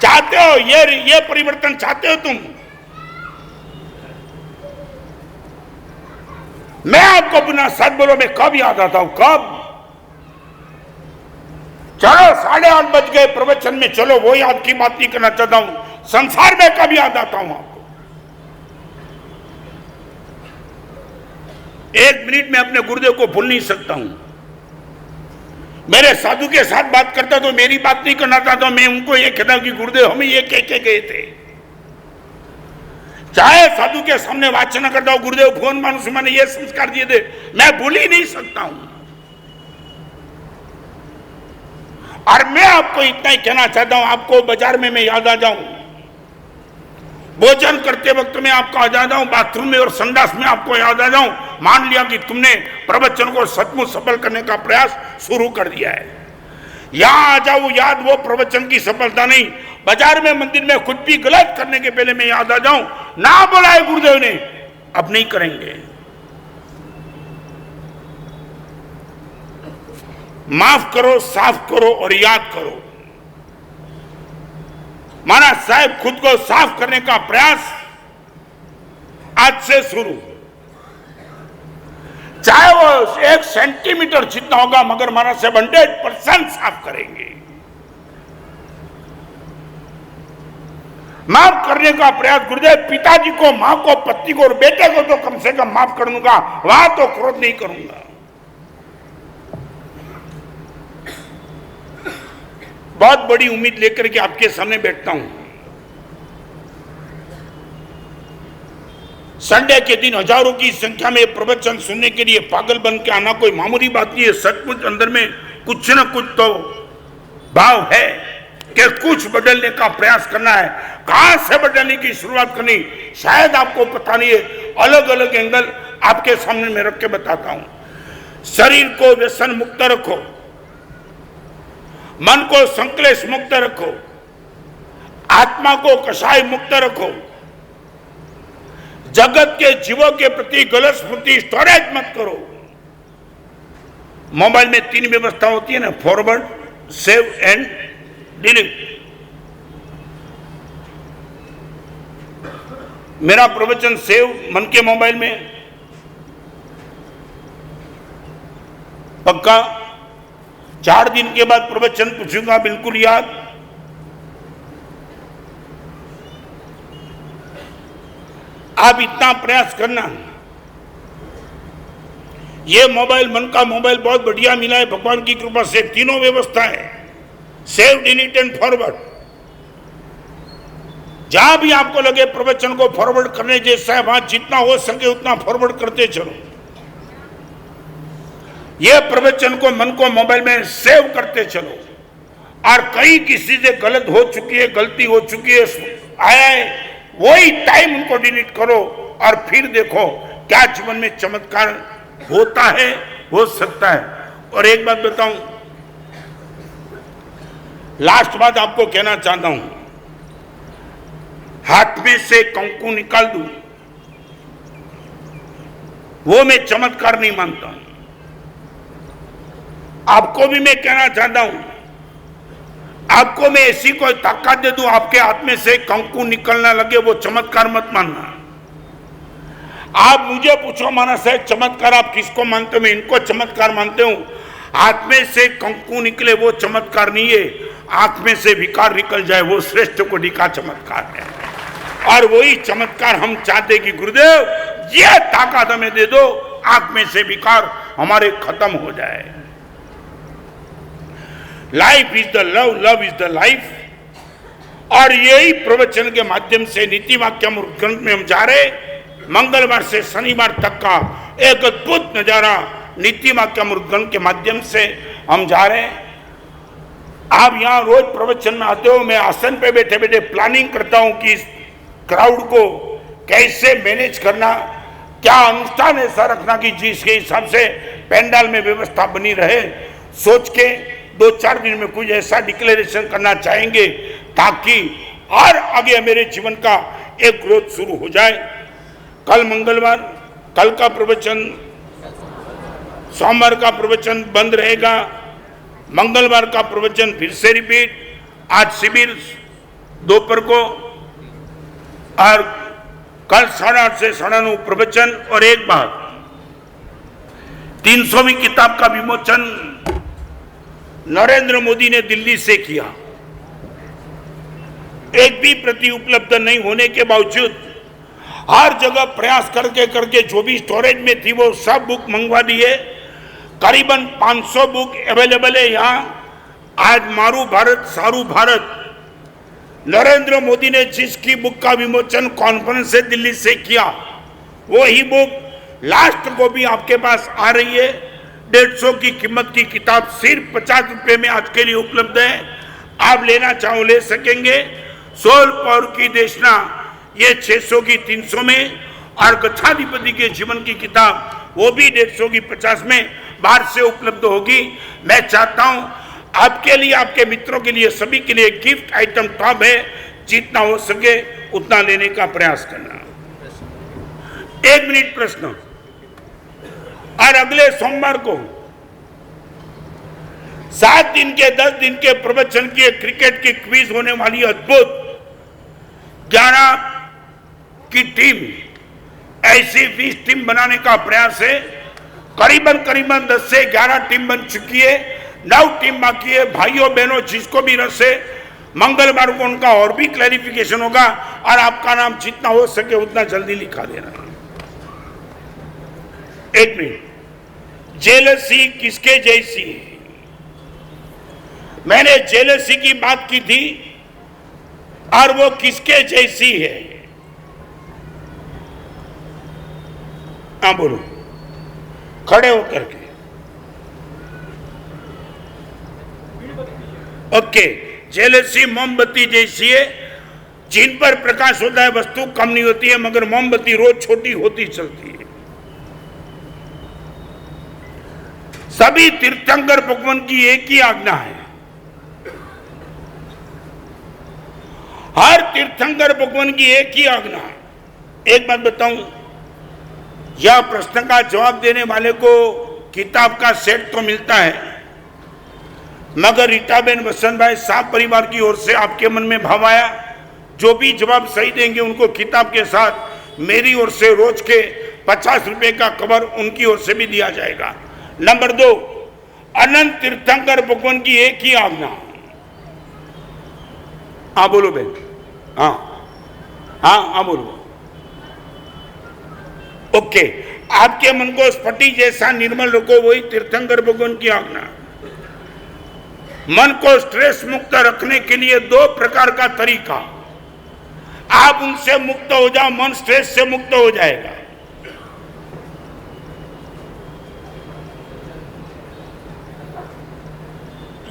Speaker 1: चाहते हो, ये परिवर्तन चाहते हो तुम। मैं आपको अपना सच बोलो, मैं कब याद आता हूं, कब चलो 8:30 बज गए प्रवचन में, चलो वो याद की बात नहीं करना चाहता हूं, संसार में कब याद आता हूं आपको। 1 मिनट में अपने गुरुदेव को भूल नहीं सकता हूं। मेरे साधु के साथ बात करता तो मेरी बात नहीं करना चाहता, मैं उनको ये कहता हूं कि गुरुदेव हमें ये कह के गए थे। चाहे साधु के सामने वाचना करता हूं, गुरुदेव भुवन मानुष मैंने ये संस्कार दिए थे, मैं भूल ही नहीं सकता हूं। और मैं आपको इतना ही कहना चाहता हूं, आपको बाजार में मैं याद आ जाऊं, भोजन करते वक्त में आपको याद आ जाऊं, बाथरूम में और संडास में आपको याद आ जाऊं, मान लिया कि तुमने प्रवचन को सचमुच सफल करने का प्रयास शुरू कर दिया है। यहां आ जाऊं याद, वो प्रवचन की सफलता नहीं, बाजार में मंदिर में कुछ भी गलत करने के पहले मैं याद आ जाऊं, ना बुलाए गुरुदेव ने, अब नहीं करेंगे। माफ करो, साफ करो और याद करो। महाराज साहब खुद को साफ करने का प्रयास आज से शुरू, चाहे वो 1 सेंटीमीटर जितना होगा, मगर महाराज साहब 100% साफ करेंगे। माफ करने का प्रयास, गुरुदेव पिताजी को, मां को, पत्नी को और बेटे को तो कम से कम माफ कर दूंगा, वहां तो क्रोध नहीं करूंगा। बहुत बड़ी उम्मीद लेकर के आपके सामने बैठता हूं। संडे के दिन हजारों की संख्या में प्रवचन सुनने के लिए पागल बन के आना कोई मामूली बात नहीं है। सचमुच अंदर में कुछ न कुछ तो भाव है कि कुछ बदलने का प्रयास करना है। कहां से बदलने की शुरुआत करनी शायद आपको पता नहीं है। अलग अलग एंगल आपके सामने में रख के बताता हूं। शरीर को व्यसन मुक्त रखो, मन को संक्लेश मुक्त रखो, आत्मा को कषाय मुक्त रखो, जगत के जीवों के प्रति गलत स्मृति स्टोरेज मत करो। मोबाइल में 3 व्यवस्था होती है ना, फॉरवर्ड, सेव एंड डिलीट। मेरा प्रवचन सेव मन के मोबाइल में पक्का, 4 दिन के बाद प्रवचन पूछूंगा बिल्कुल याद। आप इतना प्रयास करना। ये मोबाइल मन का मोबाइल बहुत बढ़िया मिला है भगवान की कृपा से। तीनों व्यवस्था है, सेव, डिलीट एंड फॉरवर्ड। जहां भी आपको लगे प्रवचन को फॉरवर्ड करने जैसा है, वहां जितना हो सके उतना फॉरवर्ड करते चलो। ये प्रवचन को, मन को मोबाइल में सेव करते चलो। और कहीं किसी से गलत हो चुकी है, गलती हो चुकी है, आया है, वही टाइम उनको डिलीट करो और फिर देखो क्या जीवन में चमत्कार होता है, हो सकता है। और एक बात बताऊं, लास्ट बात आपको कहना चाहता हूं, हाथ में से कंकु निकाल दूं वो मैं चमत्कार नहीं मानता हूं। आपको भी मैं कहना चाहता हूं, आपको मैं ऐसी कोई ताकत दे दूं आपके हाथ में से कंकु निकलना लगे, वो चमत्कार मत मानना। आप मुझे पूछो माना साहब चमत्कार आप किसको मानते हो, मैं इनको चमत्कार मानते हूं। हाथ में से कंकु निकले वो चमत्कार नहीं है, आंख में से विकार निकल जाए वो श्रेष्ठ कोटि का चमत्कार है। और वही चमत्कार हम चाहते कि गुरुदेव ये ताकत हमें दे दो, आंख में से विकार हमारे खत्म हो जाए। Life is the love, love is the life. और यही प्रवचन के माध्यम से नीति वाक्य ग्रंथ में हम जा रहे, मंगलवार से शनिवार तक का एक अद्भुत नजारा नीति वाक्य ग्रंथ के माध्यम से हम जा रहे हैं। आप यहां रोज प्रवचन में आते हो, मैं आसन पे बैठे बैठे प्लानिंग करता हूं कि इस क्राउड को कैसे मैनेज करना, क्या अनुष्ठान ऐसा रखना कि जिसके हिसाब से पेंडाल में व्यवस्था बनी रहे। सोच के 2-4 दिन में कुछ ऐसा डिक्लेरेशन करना चाहेंगे ताकि और आगे मेरे जीवन का एक ग्रोथ शुरू हो जाए। कल मंगलवार, कल का प्रवचन, सोमवार का प्रवचन बंद रहेगा, मंगलवार का प्रवचन फिर से रिपीट, आज शिविर दोपहर को, और कल 8:30 से 9:30 प्रवचन। और एक बात, 300वीं किताब का विमोचन नरेंद्र मोदी ने दिल्ली से किया। एक भी प्रति उपलब्ध नहीं होने के बावजूद हर जगह प्रयास करके जो भी स्टोरेज में थी वो सब बुक मंगवा दिए। करीबन 500 बुक अवेलेबल है यहाँ। आज मारू भारत सारू भारत, नरेंद्र मोदी ने जिसकी बुक का विमोचन कॉन्फ्रेंस से दिल्ली से किया, वो ही बुक लास्ट को भी आपके पास आ रही है। 150 की कीमत की किताब सिर्फ 50 रुपए में आज के लिए उपलब्ध है। आप लेना चाहो ले सकेंगे। सोल पावर की देशना ये 600 की 300 में, और गच्छाधिपति के जीवन की किताब वो भी 150 की 50 में बाहर से उपलब्ध होगी। मैं चाहता हूं आपके लिए, आपके मित्रों के लिए, सभी के लिए गिफ्ट आइटम टॉप है, जितना हो सके उतना लेने का प्रयास करना। 1 मिनट प्रश्न। और अगले सोमवार को 7 दिन के 10 दिन के प्रवचन की क्रिकेट की क्विज होने वाली, अद्भुत 11 की टीम, ऐसी 20 टीम बनाने का प्रयास है। करीबन 10 से 11 टीम बन चुकी है, 9 टीम बाकी है। भाइयों बहनों जिसको भी रस है, मंगलवार को उनका और भी क्लैरिफिकेशन होगा, और आपका नाम जितना हो सके उतना जल्दी लिखा देना। 1 मिनट। जेलसी किसके जैसी है? मैंने जेलसी की बात की थी, और वो किसके जैसी है? हाँ बोलो, खड़े होकर के। ओके, जेलसी मोमबत्ती जैसी है, जिन पर प्रकाश होता है वस्तु कम नहीं होती है, मगर मोमबत्ती रोज छोटी होती चलती है। सभी तीर्थंकर भगवान की एक ही आज्ञा है। हर तीर्थंकर भगवान की एक ही आज्ञा है। एक बात बताऊं, यह प्रश्न का जवाब देने वाले को किताब का सेट तो मिलता है, मगर रीटाबेन वसंत भाई साहब परिवार की ओर से आपके मन में भाव आया, जो भी जवाब सही देंगे उनको किताब के साथ मेरी ओर से रोज के 50 रुपए का कवर उनकी ओर से भी दिया जाएगा। नंबर 2, अनंत तीर्थंकर भगवान की एक ही आज्ञा। हाँ बोलो बहन, हाँ बोलो। ओके, आपके मन को स्फटी जैसा निर्मल रखो, वही तीर्थंकर भगवान की आज्ञा। मन को स्ट्रेस मुक्त रखने के लिए 2 प्रकार का तरीका, आप उनसे मुक्त हो जाओ, मन स्ट्रेस से मुक्त हो जाएगा।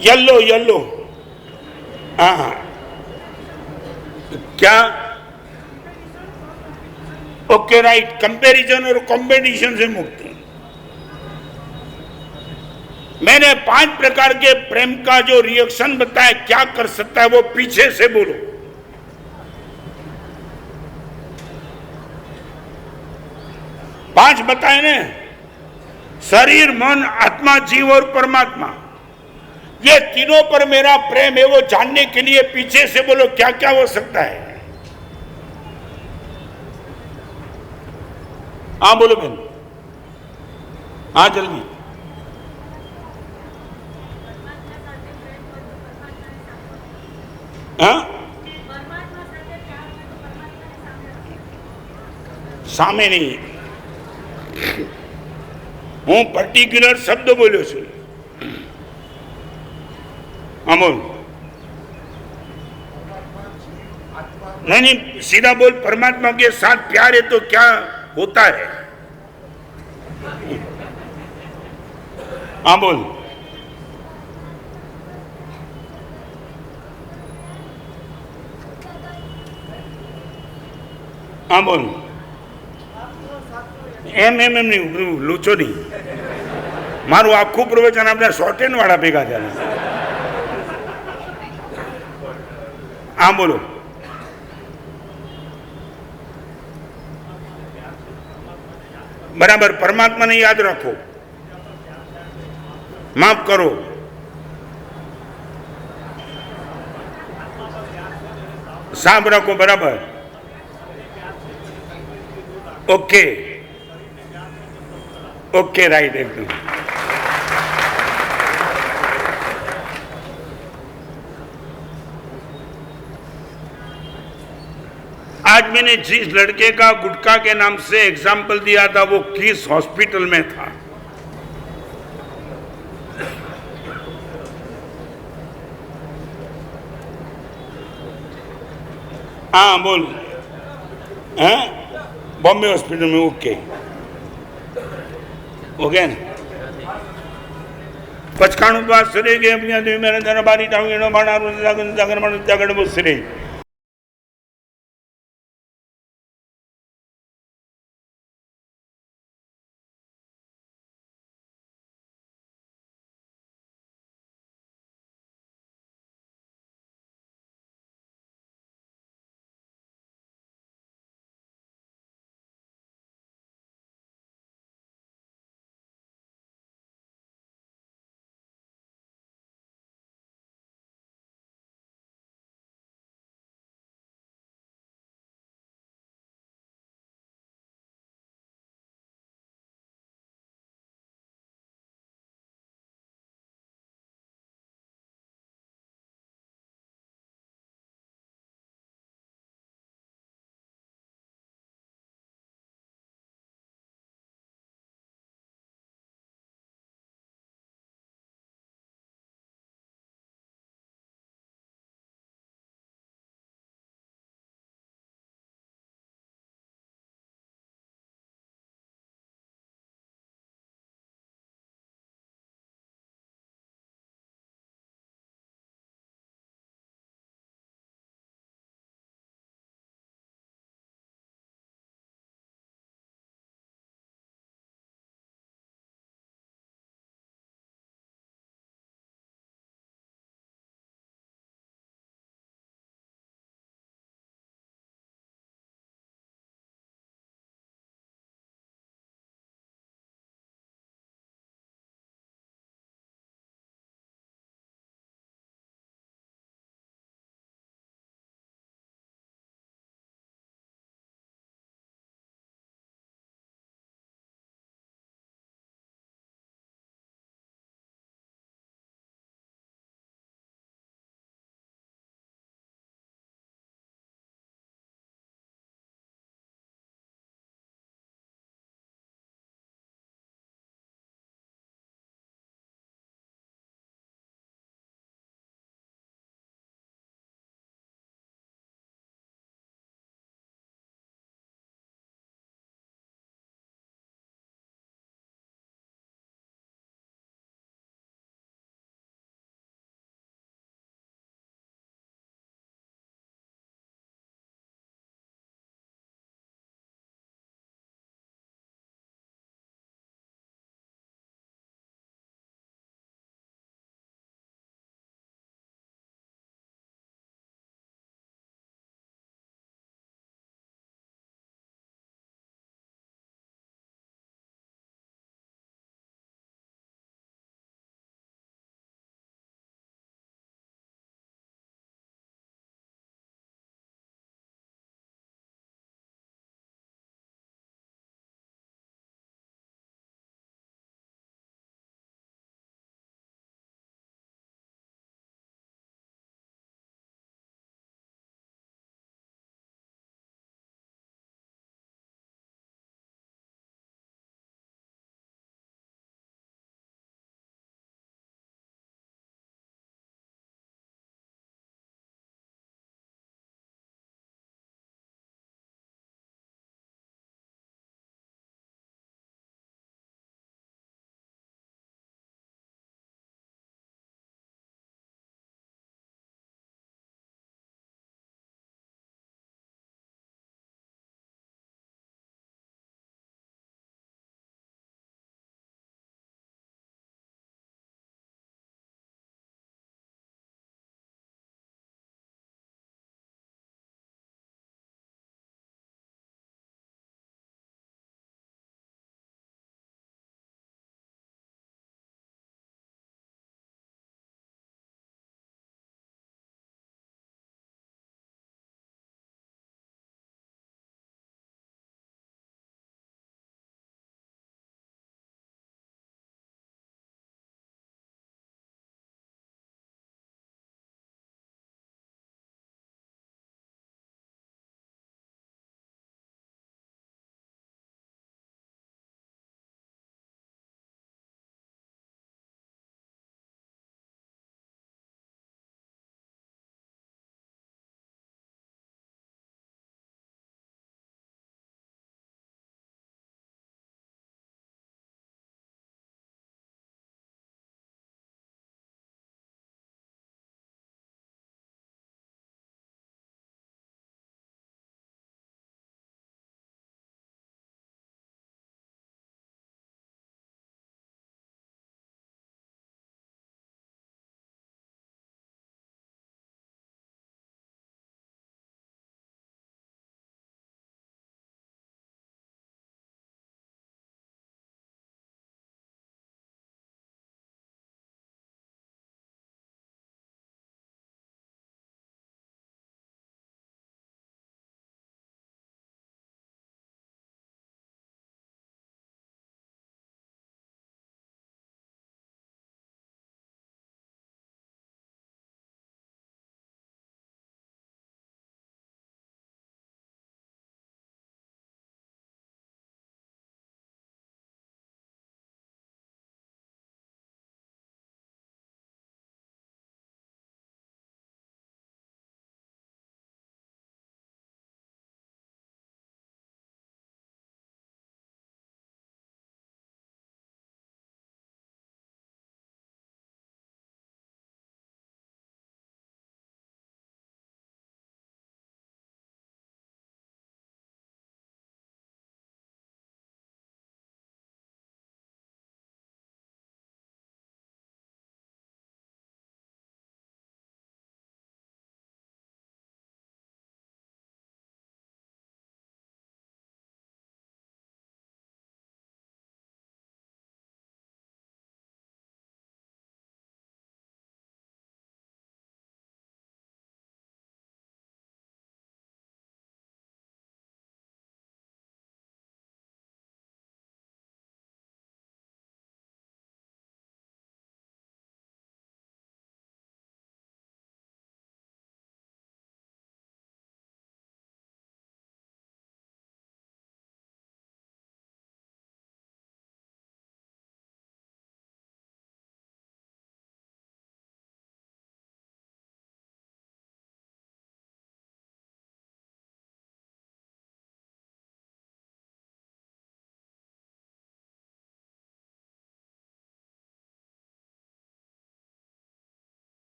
Speaker 1: येलो, हाँ, क्या? ओके राइट, कंपैरिजन और कंपटीशन से मुक्त। मैंने 5 प्रकार के प्रेम का जो रिएक्शन बताया, क्या कर सकता है वो पीछे से बोलो। पांच बताए ने, शरीर, मन, आत्मा, जीव और परमात्मा। ये तीनों पर मेरा प्रेम है, वो जानने के लिए पीछे से बोलो क्या क्या हो सकता है। हाँ बोलो बहन, हाँ जल्दी। हाँ सामे नहीं, हूँ पर्टिक्युलर शब्द बोल्यो छू। हाँ बोल, नहीं सीधा बोल, परमात्मा के साथ प्यार है तो क्या होता है। हाँ बोल, हाँ बोल। એમ એમ એમ નહીં, લૂચો નહીં, મારું આખું પ્રવચન આપણે શોર્ટ હેન્ડ વાળા ભેગા થયા। હા બોલો, બરાબર, પરમાત્માને યાદ રાખો, માફ કરો, સાફ રાખો, બરાબર, ओके ओके राइट एकदम। आज मैंने जिस लड़के का गुटखा के नाम से एग्जाम्पल दिया था वो किस हॉस्पिटल में था। हाँ बोल, हाँ बॉम्बे हॉस्पिटल में, ओके हो गया ना। पचकाणु पास सरे गए अपनी मेरे दरबारी टांगे बाणा जागर जागर जागर बस रे